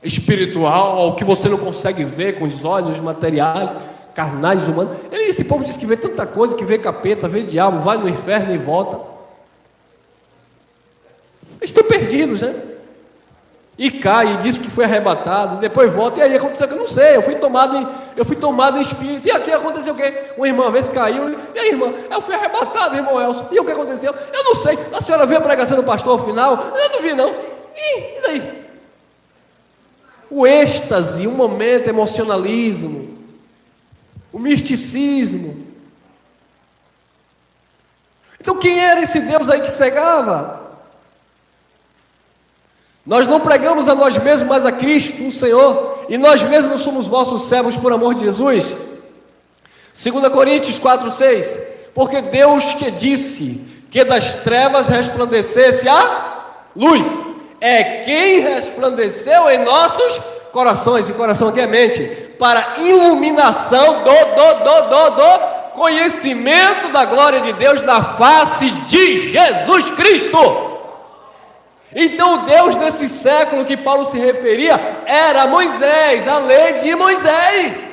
S2: espiritual, que você não consegue ver com os olhos materiais, carnais, humanos. Esse povo diz que vê tanta coisa, que vê capeta, vê diabo, vai no inferno e volta. Eles estão perdidos, né? e cai, e diz que foi arrebatado, depois volta, e aí aconteceu que eu não sei, eu fui tomado em espírito, e aqui aconteceu o quê? Uma irmã uma vez caiu, e aí irmã, eu fui arrebatado, irmão Elcio, e o que aconteceu? Eu não sei, a senhora viu a pregação do pastor ao final? Eu não vi não, e daí? O êxtase, o momento, o emocionalismo, o misticismo. Então quem era esse Deus aí que cegava? Nós não pregamos a nós mesmos, mas a Cristo, o Senhor, e nós mesmos somos vossos servos por amor de Jesus. 2 Coríntios 4:6, porque Deus que disse que das trevas resplandecesse a luz, é quem resplandeceu em nossos corações, e coração aqui é mente, para iluminação do conhecimento da glória de Deus na face de Jesus Cristo. Então o Deus desse século que Paulo se referia era Moisés, a lei de Moisés.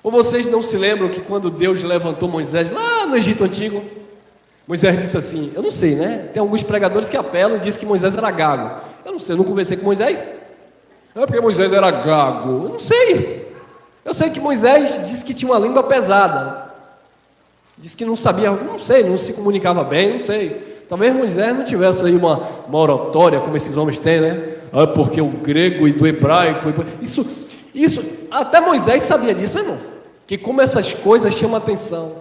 S2: Ou vocês não se lembram que quando Deus levantou Moisés lá no Egito Antigo, Moisés disse assim, eu não sei, né? Tem alguns pregadores que apelam e dizem que Moisés era gago. Eu não sei, eu não conversei com Moisés. É porque Moisés era gago. Eu não sei. Eu sei que Moisés disse que tinha uma língua pesada. Disse que não sabia, não sei, não se comunicava bem, não sei. Talvez Moisés não tivesse aí uma oratória como esses homens têm, né? Ah, porque o grego e do hebraico, isso, até Moisés sabia disso, né, irmão? Que como essas coisas chamam a atenção.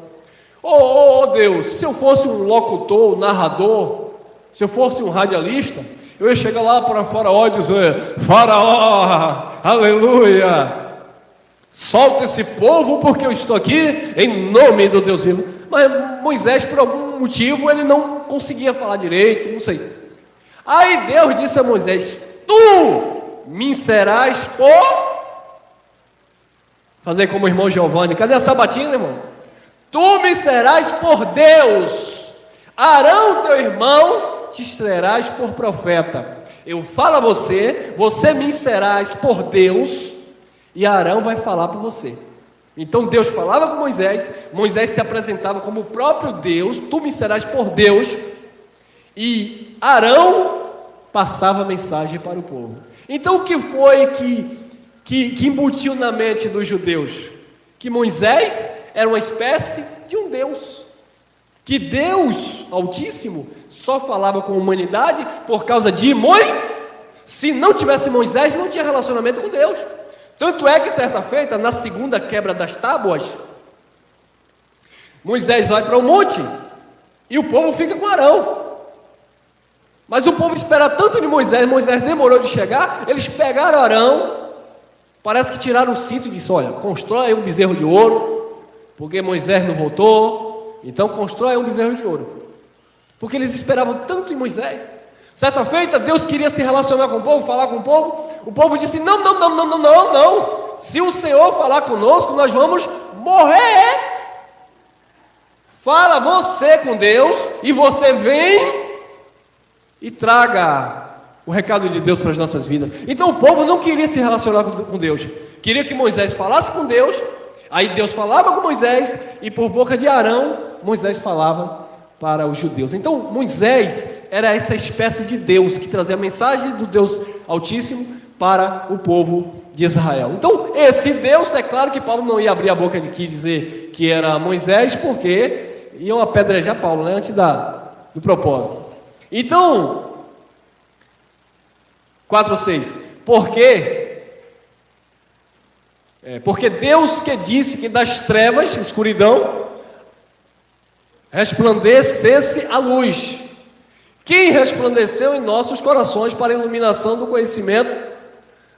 S2: Oh Deus, se eu fosse um locutor, um narrador, se eu fosse um radialista, eu ia chegar lá para Faraó e dizer, Faraó, aleluia, solta esse povo porque eu estou aqui em nome do Deus vivo. Mas Moisés, por algum motivo, ele não conseguia falar direito, não sei. Aí Deus disse a Moisés, tu me serás por... Fazer como o irmão Giovanni, cadê a sabatina, irmão? Tu me serás por Deus, Arão teu irmão te serás por profeta. Eu falo a você, você me serás por Deus, e Arão vai falar por você. Então Deus falava com Moisés, Moisés se apresentava como o próprio Deus, tu me serás por Deus, e Arão passava a mensagem para o povo. Então o que foi que embutiu na mente dos judeus? Que Moisés era uma espécie de um Deus, que Deus Altíssimo só falava com a humanidade por causa de Moisés. Se não tivesse Moisés, não tinha relacionamento com Deus. Tanto é que certa feita, na segunda quebra das tábuas, Moisés vai para o monte e o povo fica com Arão. Mas o povo espera tanto de Moisés, Moisés demorou de chegar, eles pegaram Arão, parece que tiraram o cinto e disse, olha, constrói um bezerro de ouro, porque Moisés não voltou, então constrói um bezerro de ouro. Porque eles esperavam tanto em Moisés. Certa feita, Deus queria se relacionar com o povo, falar com o povo disse, não, se o Senhor falar conosco, nós vamos morrer. Fala você com Deus, e você vem e traga o recado de Deus para as nossas vidas. Então o povo não queria se relacionar com Deus, queria que Moisés falasse com Deus, aí Deus falava com Moisés, e por boca de Arão, Moisés falava para os judeus. Então Moisés era essa espécie de Deus que trazia a mensagem do Deus Altíssimo para o povo de Israel. Então esse Deus, é claro que Paulo não ia abrir a boca de que dizer que era Moisés, porque iam apedrejar Paulo, né, antes do propósito. Então 4:6, porque Deus que disse que das trevas, escuridão, resplandecesse a luz, quem resplandeceu em nossos corações para a iluminação do conhecimento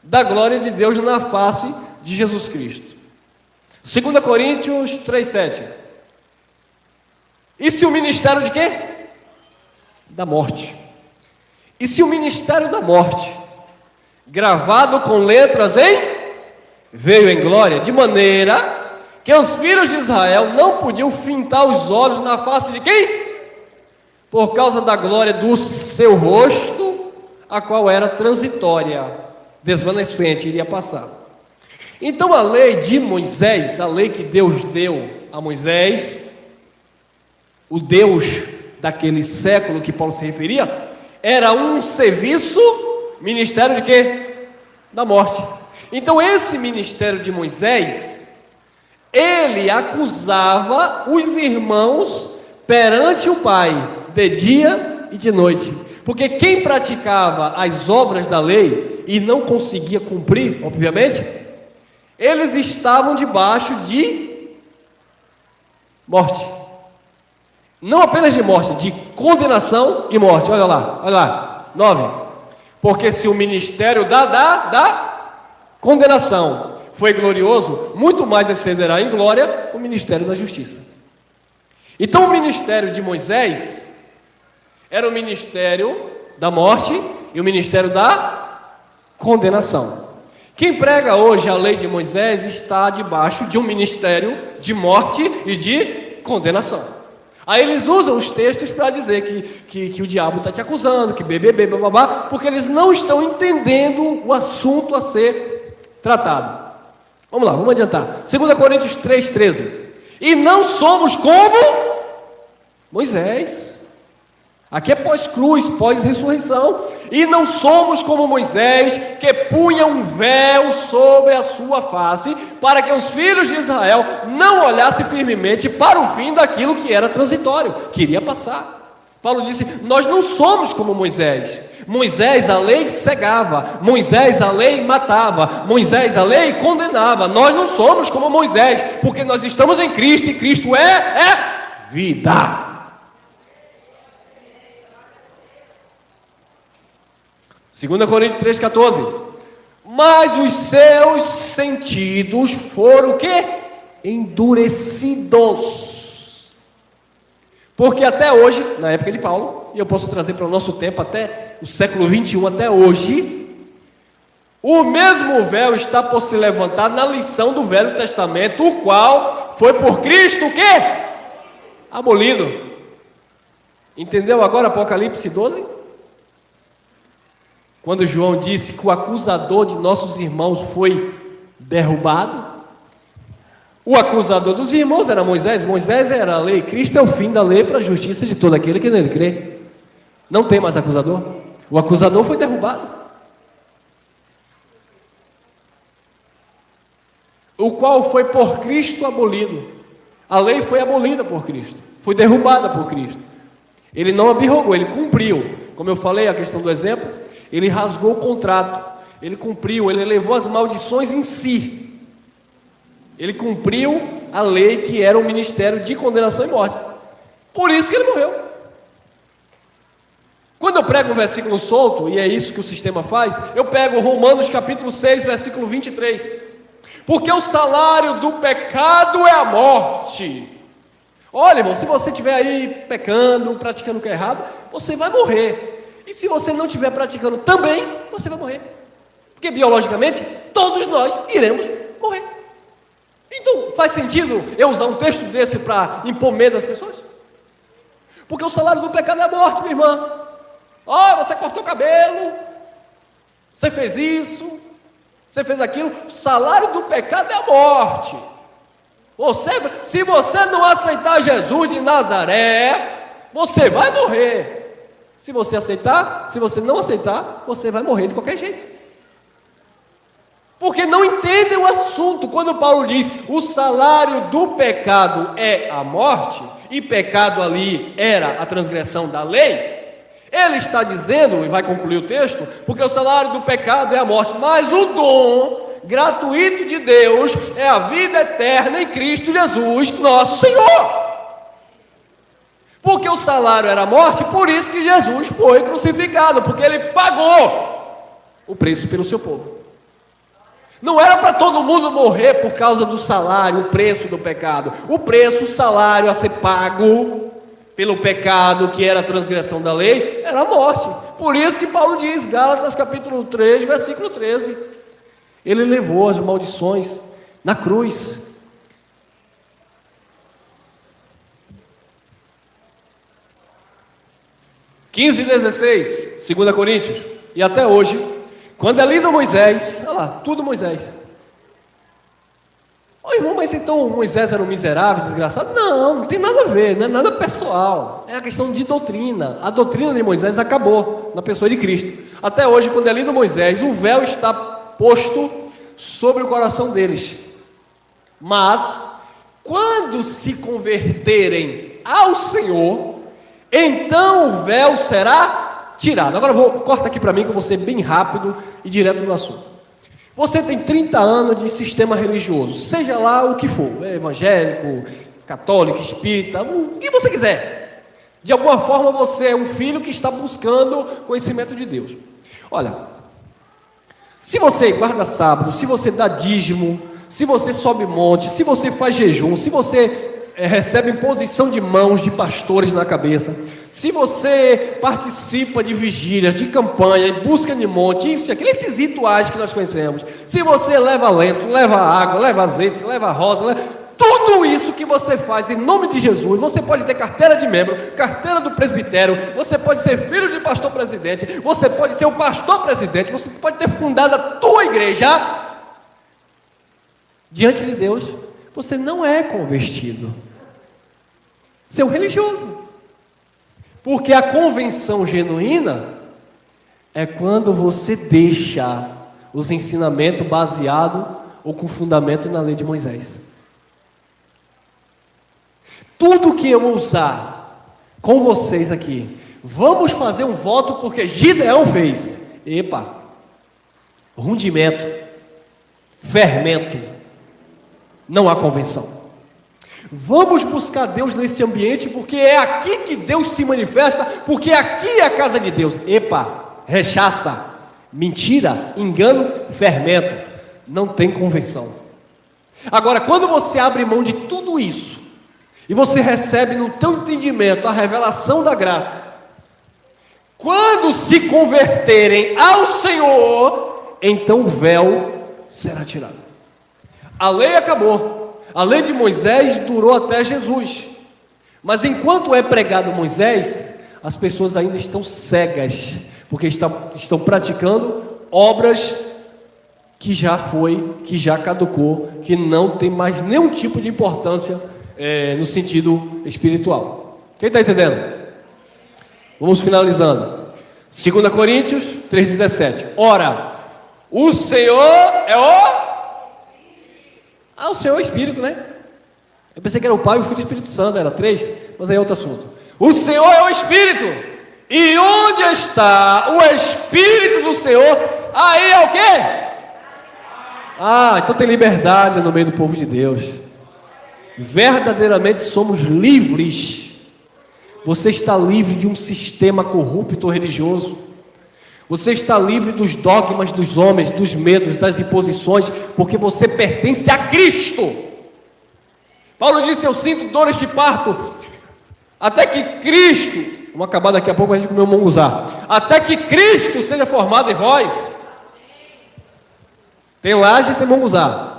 S2: da glória de Deus na face de Jesus Cristo. 2 Coríntios 3:7. E se o ministério de quê? Da morte. E se o ministério da morte, gravado com letras veio em glória, de maneira que os filhos de Israel não podiam fintar os olhos na face de quem? Por causa da glória do seu rosto, a qual era transitória, desvanecente, iria passar. Então a lei de Moisés, a lei que Deus deu a Moisés, o Deus daquele século que Paulo se referia, era um serviço, ministério de quê? Da morte. Então esse ministério de Moisés, ele acusava os irmãos perante o Pai, de dia e de noite. Porque quem praticava as obras da lei e não conseguia cumprir, obviamente, eles estavam debaixo de morte. Não apenas de morte, de condenação e morte. Olha lá, 9. Porque se o ministério da condenação foi glorioso, muito mais excederá em glória o ministério da justiça. Então o ministério de Moisés era o ministério da morte e o ministério da condenação. Quem prega hoje a lei de Moisés está debaixo de um ministério de morte e de condenação. Aí eles usam os textos para dizer que o diabo está te acusando, que babá, porque eles não estão entendendo o assunto a ser tratado. Vamos lá, vamos adiantar. 2 Coríntios 3,13. E não somos como Moisés. Aqui é pós-cruz, pós-ressurreição. E não somos como Moisés, que punha um véu sobre a sua face, para que os filhos de Israel não olhassem firmemente para o fim daquilo que era transitório, que iria passar. Paulo disse, nós não somos como Moisés. Moisés, a lei cegava. Moisés, a lei matava. Moisés, a lei condenava. Nós não somos como Moisés, porque nós estamos em Cristo, e Cristo é vida. 2 Coríntios 3,14. Mas os seus sentidos foram o quê? Endurecidos. Porque até hoje, na época de Paulo, e eu posso trazer para o nosso tempo, até o século 21, até hoje, o mesmo véu está por se levantar na lição do Velho Testamento, o qual foi por Cristo o quê? Abolido. Entendeu agora Apocalipse 12? Quando João disse que o acusador de nossos irmãos foi derrubado, o acusador dos irmãos era Moisés. Moisés era a lei, Cristo é o fim da lei para a justiça de todo aquele que nele crê. Não tem mais acusador. O acusador foi derrubado, o qual foi por Cristo abolido. A lei foi abolida por Cristo, foi derrubada por Cristo. Ele não abrogou, ele cumpriu. Como eu falei, a questão do exemplo, ele rasgou o contrato, ele cumpriu, ele levou as maldições em si. Ele cumpriu a lei que era o ministério de condenação e morte. Por isso que ele morreu. Quando eu prego um versículo solto, e é isso que o sistema faz, eu pego Romanos capítulo 6, versículo 23. Porque o salário do pecado é a morte. Olha, irmão, se você estiver aí pecando, praticando o que é errado, você vai morrer. E se você não estiver praticando também, você vai morrer. Porque biologicamente, todos nós iremos morrer. Então, faz sentido eu usar um texto desse para impor medo às pessoas? Porque o salário do pecado é a morte, minha irmã. Você cortou o cabelo, você fez isso, você fez aquilo. O salário do pecado é a morte. Se você não aceitar Jesus de Nazaré, você vai morrer. Se você aceitar, se você não aceitar, você vai morrer de qualquer jeito. Porque não entendem o assunto. Quando Paulo diz, o salário do pecado é a morte, e pecado ali era a transgressão da lei, ele está dizendo, e vai concluir o texto, porque o salário do pecado é a morte, mas o dom gratuito de Deus é a vida eterna em Cristo Jesus, nosso Senhor. Porque o salário era a morte, por isso que Jesus foi crucificado, porque ele pagou o preço pelo seu povo. Não era para todo mundo morrer por causa do salário, o preço do pecado. O preço, o salário a ser pago pelo pecado, que era a transgressão da lei, era a morte. Por isso que Paulo diz, Gálatas capítulo 3, versículo 13, ele levou as maldições na cruz. (15 e 16), 2 Coríntios, e até hoje, quando é lido Moisés, olha lá, tudo Moisés. Irmão, mas então Moisés era um miserável, desgraçado? Não tem nada a ver, não é nada pessoal, é a questão de doutrina. A doutrina de Moisés acabou. na pessoa de Cristo. Até hoje, quando é lido Moisés, o véu está posto sobre o coração deles. Mas, quando se converterem ao Senhor, então o véu será tirado. Agora corta aqui para mim, que eu vou ser bem rápido e direto no assunto. Você tem 30 anos de sistema religioso, seja lá o que for, evangélico, católico, espírita, o que você quiser. De alguma forma você é um filho que está buscando conhecimento de Deus. Olha, se você guarda sábado, se você dá dízimo, se você sobe monte, se você faz jejum, se você recebe imposição de mãos de pastores na cabeça, se você participa de vigílias, de campanha, em busca de monte, isso e aquilo, esses rituais que nós conhecemos, se você leva lenço, leva água, leva azeite, leva rosa, tudo isso que você faz em nome de Jesus, você pode ter carteira de membro, carteira do presbitério, você pode ser filho de pastor presidente, você pode ser o pastor presidente, você pode ter fundado a tua igreja. Diante de Deus, você não é convertido. Você é um religioso. Porque a convenção genuína é quando você deixa os ensinamentos baseados ou com fundamento na lei de Moisés. Tudo que eu usar com vocês aqui, vamos fazer um voto porque Gideão fez. Epa, rudimento, fermento, não há convenção. Vamos buscar Deus nesse ambiente, porque é aqui que Deus se manifesta, porque aqui é a casa de Deus. Epa, rechaça, mentira, engano, fermento, não tem convenção. Agora, quando você abre mão de tudo isso, e você recebe no teu entendimento a revelação da graça, quando se converterem ao Senhor, então o véu será tirado. A lei acabou. A lei de Moisés durou até Jesus. Mas enquanto é pregado Moisés, as pessoas ainda estão cegas, porque estão praticando obras que já foi, que já caducou, que não tem mais nenhum tipo de importância no sentido espiritual. Quem está entendendo? Vamos finalizando. 2 Coríntios 3,17. Ora, o Senhor é o Senhor é o Espírito, né? Eu pensei que era o Pai, o Filho e o Espírito Santo, era 3, mas aí é outro assunto. O Senhor é o Espírito, e onde está o Espírito do Senhor, aí é o quê? Então tem liberdade no meio do povo de Deus. Verdadeiramente somos livres. Você está livre de um sistema corrupto religioso. Você está livre dos dogmas dos homens, dos medos, das imposições, porque você pertence a Cristo. Paulo disse: eu sinto dores de parto, até que Cristo, vamos acabar daqui a pouco, a gente comer um munguzá, até que Cristo seja formado em vós. Tem laje e tem munguzá.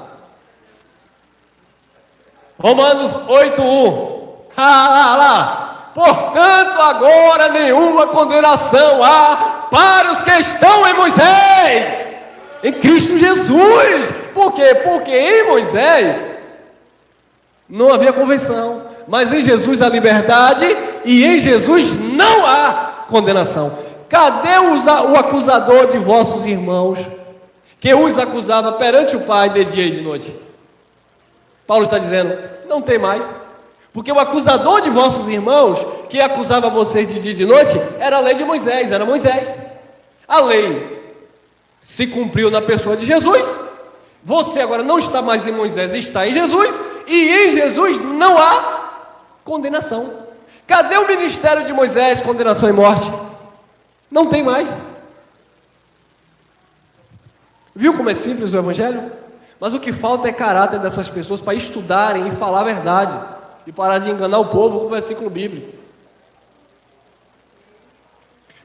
S2: Romanos 8:1. Lá. Portanto, agora nenhuma condenação há para os que estão em Moisés, em Cristo Jesus. Por quê? Porque em Moisés não havia convenção, mas em Jesus há liberdade, e em Jesus não há condenação. Cadê o acusador de vossos irmãos, que os acusava perante o Pai de dia e de noite? Paulo está dizendo, não tem mais. Porque o acusador de vossos irmãos, que acusava vocês de dia e de noite, era a lei de Moisés, era Moisés. A lei se cumpriu na pessoa de Jesus. Você agora não está mais em Moisés, está em Jesus, e em Jesus não há condenação. Cadê o ministério de Moisés, condenação e morte? Não tem mais. Viu como é simples o Evangelho? Mas o que falta é caráter dessas pessoas para estudarem e falar a verdade, e parar de enganar o povo com o versículo bíblico.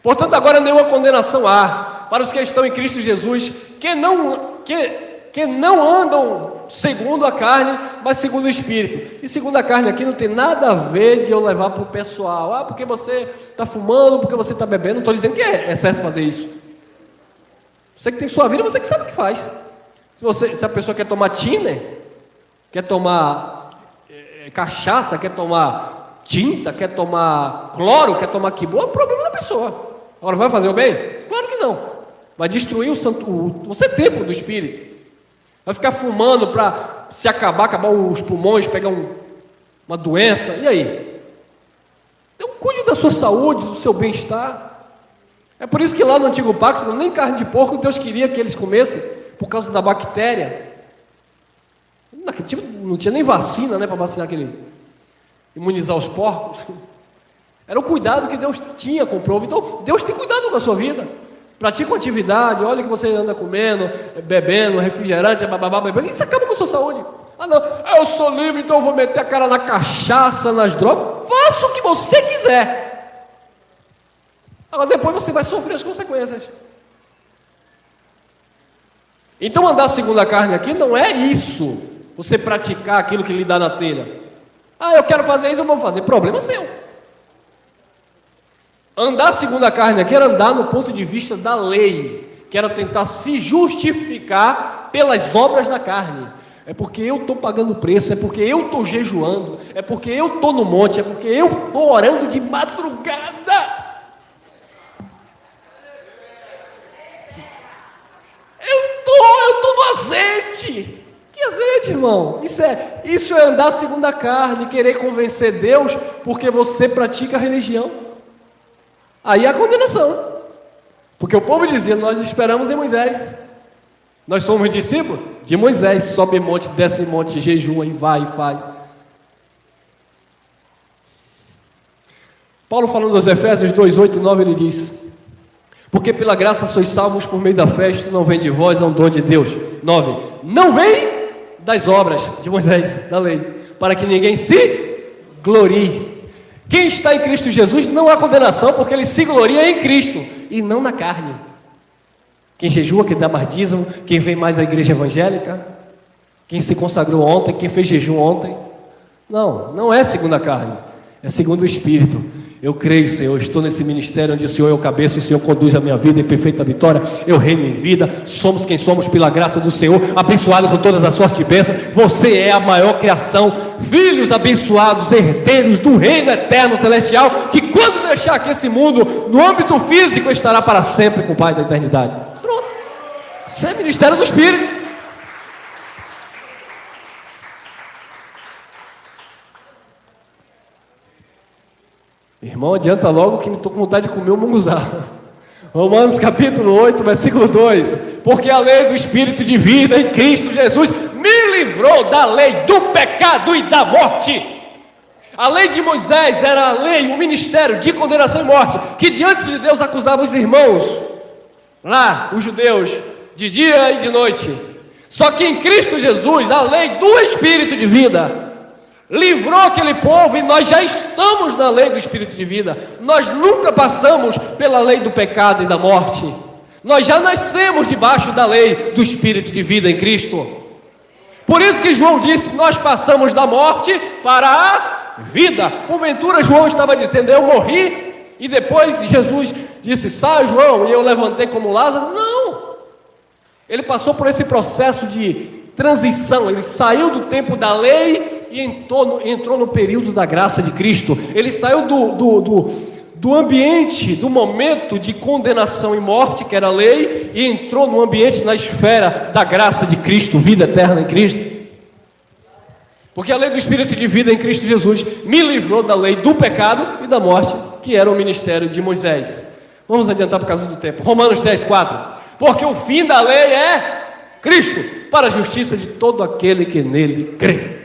S2: Portanto, agora nenhuma condenação há para os que estão em Cristo Jesus, que não andam segundo a carne, mas segundo o Espírito. E segundo a carne aqui não tem nada a ver de eu levar para o pessoal, porque você está fumando, porque você está bebendo. Não estou dizendo que é certo fazer isso. Você que tem sua vida, você que sabe o que faz. Se a pessoa quer tomar tiner, quer tomar cachaça, quer tomar tinta, quer tomar cloro, quer tomar quibu, é o problema da pessoa. Agora, vai fazer o bem? Claro que não. Vai destruir você é templo do Espírito. Vai ficar fumando para se acabar os pulmões, pegar uma doença. E aí? Então, cuide da sua saúde, do seu bem-estar. É por isso que lá no Antigo Pacto, nem carne de porco Deus queria que eles comessem, por causa da bactéria. Não tinha nem vacina, né, para vacinar imunizar os porcos. Era o cuidado que Deus tinha com o povo. Então, Deus tem cuidado com a sua vida. Pratica uma atividade, olha que você anda comendo, bebendo, refrigerante, bababá, isso acaba com a sua saúde. Ah não, eu sou livre, então eu vou meter a cara na cachaça, nas drogas. Faça o que você quiser. Agora depois você vai sofrer as consequências. Então andar segundo a carne aqui não é isso. Você praticar aquilo que lhe dá na telha. Ah, eu quero fazer isso, eu vou fazer. Problema seu. Andar segundo a carne aqui era andar no ponto de vista da lei, que era tentar se justificar pelas obras da carne. É porque eu estou pagando preço, é porque eu estou jejuando, é porque eu estou no monte, é porque eu estou orando de madrugada. Eu estou no azeite. Que azeite, irmão? Isso é andar segundo a carne, querer convencer Deus porque você pratica a religião. Aí é a condenação. Porque o povo dizia, nós esperamos em Moisés. Nós somos discípulos de Moisés. Sobe monte, desce monte, jejua e vai e faz. Paulo falando aos Efésios 2, 8 e 9, ele diz: porque pela graça sois salvos por meio da fé, isto não vem de vós, é um dom de Deus. 9, não vem das obras de Moisés, da lei, para que ninguém se glorie. Quem está em Cristo Jesus não há condenação, porque ele se gloria em Cristo e não na carne. Quem jejua, quem dá mais dízimo, quem vem mais à igreja evangélica, quem se consagrou ontem, quem fez jejum ontem, não é segundo a carne, é segundo o Espírito. Eu creio, Senhor, estou nesse ministério onde o Senhor é o cabeça, o Senhor conduz a minha vida em perfeita vitória, eu reino em vida, somos quem somos pela graça do Senhor, abençoado com todas as sortes e bênçãos. Você é a maior criação, filhos abençoados, herdeiros do reino eterno celestial, que quando deixar aqui esse mundo, no âmbito físico, estará para sempre com o Pai da eternidade. Pronto, isso é ministério do Espírito. Irmão, adianta logo que me estou com vontade de comer o munguzá. Romanos capítulo 8, versículo 2. Porque a lei do Espírito de vida em Cristo Jesus me livrou da lei do pecado e da morte. A lei de Moisés era a lei, o ministério de condenação e morte, que diante de Deus acusava os irmãos, lá, os judeus, de dia e de noite. Só que em Cristo Jesus, a lei do Espírito de vida livrou aquele povo, e nós já estamos na lei do Espírito de vida. Nós nunca passamos pela lei do pecado e da morte. Nós já nascemos debaixo da lei do Espírito de vida em Cristo. Por isso que João disse, nós passamos da morte para a vida. Porventura João estava dizendo, eu morri, e depois Jesus disse, sai João, e eu levantei como Lázaro. Não, ele passou por esse processo de transição, ele saiu do tempo da lei e entrou no período da graça de Cristo. Ele saiu do ambiente, do momento de condenação e morte, que era a lei, e entrou no ambiente, na esfera da graça de Cristo, vida eterna em Cristo. Porque a lei do Espírito de vida em Cristo Jesus me livrou da lei do pecado e da morte, que era o ministério de Moisés. Vamos adiantar por causa do tempo. Romanos 10, 4. Porque o fim da lei é Cristo, para a justiça de todo aquele que nele crê.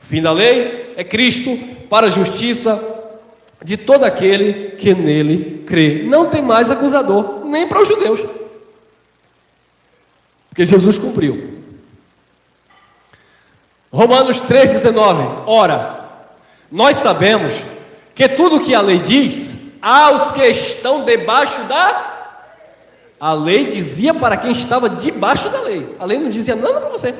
S2: O fim da lei é Cristo, para a justiça de todo aquele que nele crê. Não tem mais acusador, nem para os judeus, porque Jesus cumpriu. Romanos 3,19. Ora, nós sabemos que tudo que a lei diz, aos que estão debaixo da... A lei dizia para quem estava debaixo da lei. A lei não dizia nada para você.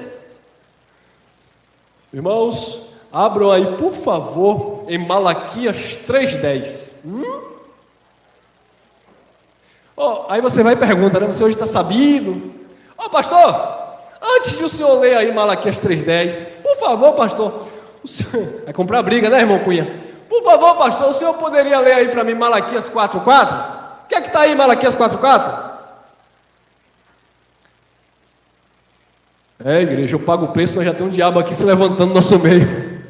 S2: Irmãos, abram aí, por favor, em Malaquias 3,10. Aí você vai e pergunta, né? Você hoje está sabido? Pastor, antes de o senhor ler aí Malaquias 3,10, por favor, pastor, o senhor... vai comprar briga, né, irmão Cunha? Por favor, pastor, o senhor poderia ler aí para mim Malaquias 4:4? O que é que está aí Malaquias 4:4? Igreja, eu pago o preço, mas já tem um diabo aqui se levantando no nosso meio.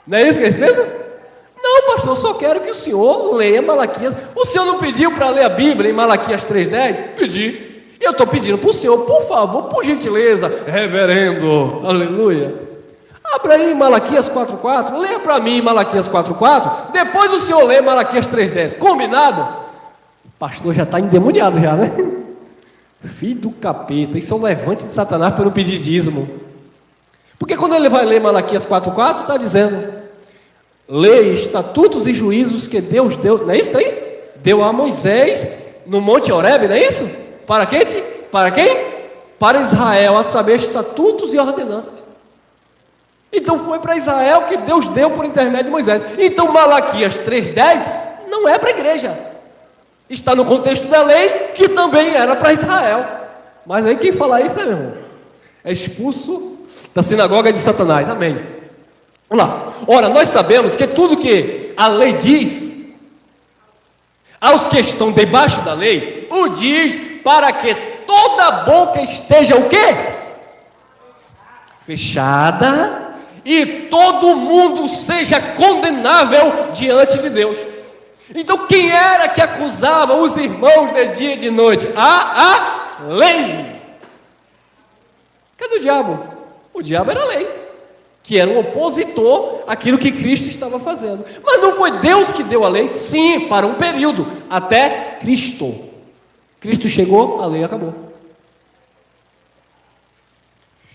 S2: Não é isso que eles pensam? Não, pastor, eu só quero que o senhor leia Malaquias. O senhor não pediu para ler a Bíblia em Malaquias 3:10? Pedi. Eu estou pedindo para o senhor, por favor, por gentileza, reverendo, aleluia. Abra aí Malaquias 4:4, leia para mim Malaquias 4:4, depois o senhor lê Malaquias 3:10, combinado? O pastor já está endemoniado já, né? Filho do capeta, isso é um levante de Satanás para não pedir dízimo. Porque quando ele vai ler Malaquias 4:4, está dizendo: lei, estatutos e juízos que Deus deu, não é isso que aí? Deu a Moisés no Monte Horebe, não é isso? Para quem? Para quem? Para Israel, a saber, estatutos e ordenanças. Então foi para Israel que Deus deu por intermédio de Moisés. Então Malaquias 3:10 não é para a igreja. Está no contexto da lei, que também era para Israel. Mas aí quem fala isso, né, meu irmão? É expulso da sinagoga de Satanás. Amém. Vamos lá. Ora, nós sabemos que tudo que a lei diz, aos que estão debaixo da lei, o diz para que toda boca esteja o quê? Fechada, e todo mundo seja condenável diante de Deus. Então quem era que acusava os irmãos de dia e de noite? A lei. Cadê o diabo? O diabo era a lei, que era um opositor àquilo que Cristo estava fazendo. Mas não foi Deus que deu a lei? Sim, para um período, até Cristo. Cristo chegou, a lei acabou.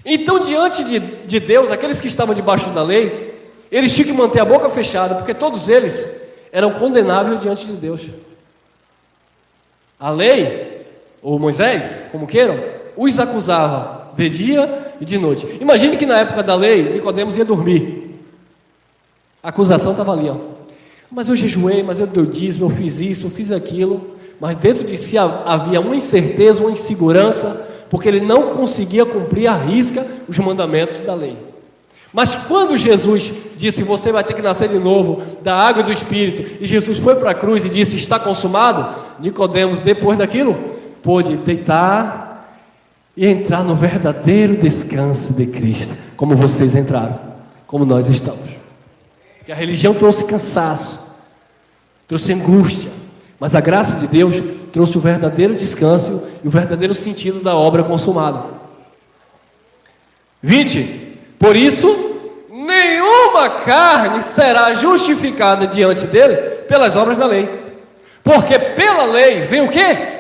S2: Então, diante de Deus, aqueles que estavam debaixo da lei, eles tinham que manter a boca fechada, porque todos eles eram condenáveis diante de Deus. A lei, ou Moisés, como queiram, os acusava de dia e de noite. Imagine que na época da lei, Nicodemos ia dormir. A acusação estava ali, ó. Mas eu jejuei, mas eu dei dízimo, eu fiz isso, eu fiz aquilo. Mas dentro de si havia uma incerteza, uma insegurança, porque ele não conseguia cumprir à risca os mandamentos da lei. Mas quando Jesus disse: você vai ter que nascer de novo da água e do Espírito, e Jesus foi para a cruz e disse: está consumado, Nicodemos, depois daquilo, pôde deitar e entrar no verdadeiro descanso de Cristo, como vocês entraram, como nós estamos. Que a religião trouxe cansaço, trouxe angústia, mas a graça de Deus trouxe o verdadeiro descanso e o verdadeiro sentido da obra consumada. 20. Por isso, nenhuma carne será justificada diante dele pelas obras da lei. Porque pela lei vem o quê?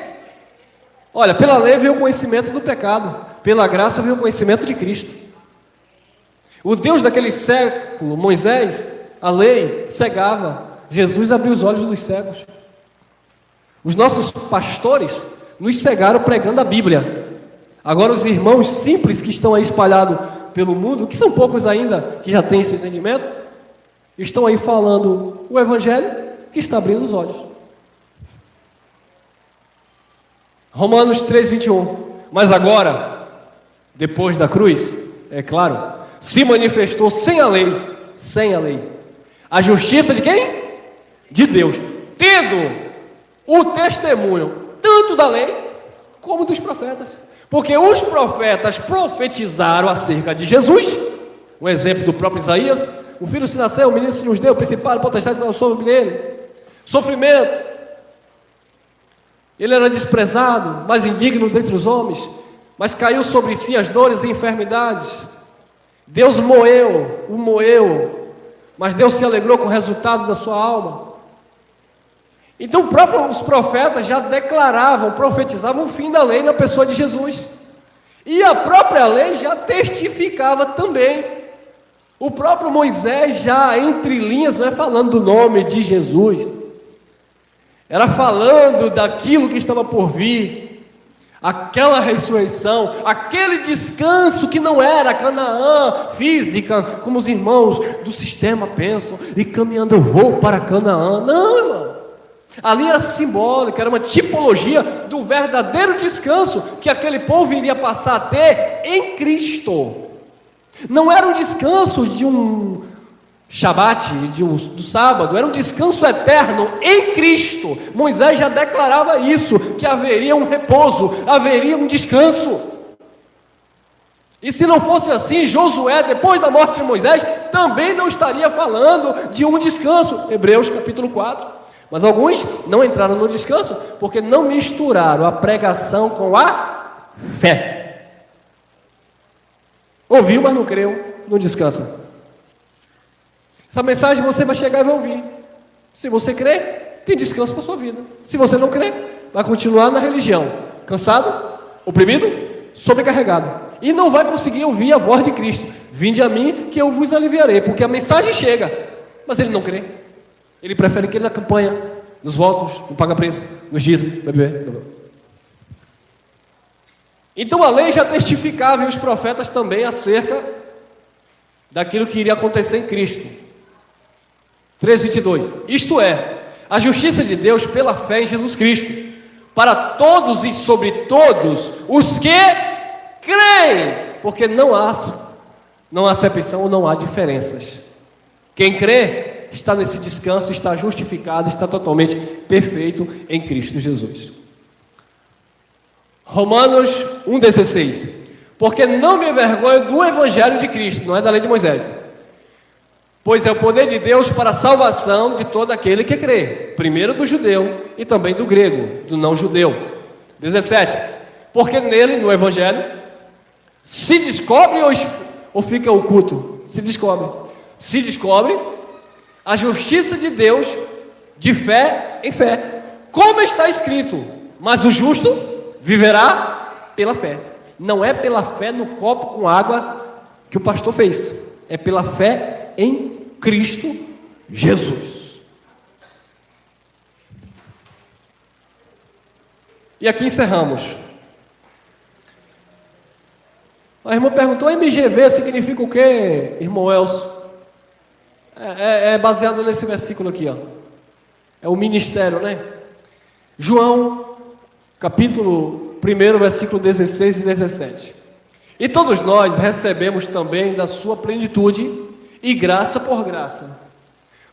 S2: Olha, pela lei vem o conhecimento do pecado, pela graça vem o conhecimento de Cristo. O Deus daquele século, Moisés, a lei cegava, Jesus abriu os olhos dos cegos. Os nossos pastores nos cegaram pregando a Bíblia. Agora os irmãos simples que estão aí espalhados pelo mundo, que são poucos ainda que já têm esse entendimento, estão aí falando o Evangelho que está abrindo os olhos. Romanos 3:21. Mas agora, depois da cruz, é claro, se manifestou sem a lei, a justiça de quem? De Deus, tendo o testemunho tanto da lei como dos profetas, porque os profetas profetizaram acerca de Jesus. Um exemplo do próprio Isaías: o filho se nasceu, o menino se nos deu, o principado, a potestade estava sobre ele. Sofrimento, ele era desprezado, mas indigno dentre os homens, mas caiu sobre si as dores e enfermidades. Deus o moeu, mas Deus se alegrou com o resultado da sua alma. Então os profetas já declaravam, profetizavam o fim da lei na pessoa de Jesus. E a própria lei já testificava também. O próprio Moisés já, entre linhas, não é falando do nome de Jesus, era falando daquilo que estava por vir, aquela ressurreição, aquele descanso que não era Canaã física, como os irmãos do sistema pensam, e caminhando eu vou para Canaã. Não, irmão. Ali era simbólico, era uma tipologia do verdadeiro descanso que aquele povo iria passar a ter em Cristo. Não era um descanso de um Shabat, do sábado, era um descanso eterno em Cristo. Moisés já declarava isso, que haveria um repouso, haveria um descanso. E se não fosse assim, Josué, depois da morte de Moisés, também não estaria falando de um descanso. Hebreus capítulo 4. Mas alguns não entraram no descanso, porque não misturaram a pregação com a fé. Ouviu, mas não creu, não descansa. Essa mensagem você vai chegar e vai ouvir. Se você crê, tem descanso para a sua vida. Se você não crê, vai continuar na religião, cansado, oprimido, sobrecarregado, e não vai conseguir ouvir a voz de Cristo. Vinde a mim que eu vos aliviarei, porque a mensagem chega, mas ele não crê. Ele prefere crer na campanha, nos votos, no paga-preço, nos dízimos, bebê. Então a lei já testificava, e os profetas também, acerca daquilo que iria acontecer em Cristo. 3:22. Isto é, a justiça de Deus pela fé em Jesus Cristo, para todos e sobre todos os que creem, porque não há acepção ou não há diferenças. Quem crê está nesse descanso, está justificado, está totalmente perfeito em Cristo Jesus. Romanos 1,16. Porque não me envergonho do evangelho de Cristo, não é da lei de Moisés, pois é o poder de Deus para a salvação de todo aquele que crê, primeiro do judeu e também do grego, do não judeu. 17. Porque nele, no evangelho, se descobre ou fica oculto? Se descobre a justiça de Deus de fé em fé, como está escrito: mas o justo viverá pela fé. Não é pela fé no copo com água que o pastor fez, é pela fé em Cristo Jesus. E aqui encerramos. A irmã perguntou: MGV significa o quê, irmão Elcio? É baseado nesse versículo aqui, ó. É o ministério, né? João, capítulo 1, versículo 16 e 17. E todos nós recebemos também da sua plenitude, e graça por graça.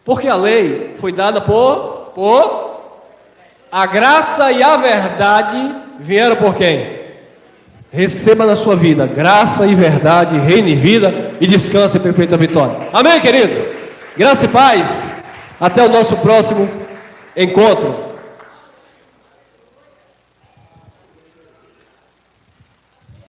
S2: Porque a lei foi dada por a graça e a verdade vieram por quem? Receba na sua vida graça e verdade, reino e vida, e descanse em perfeita vitória. Amém, querido? Graça e paz. Até o nosso próximo encontro.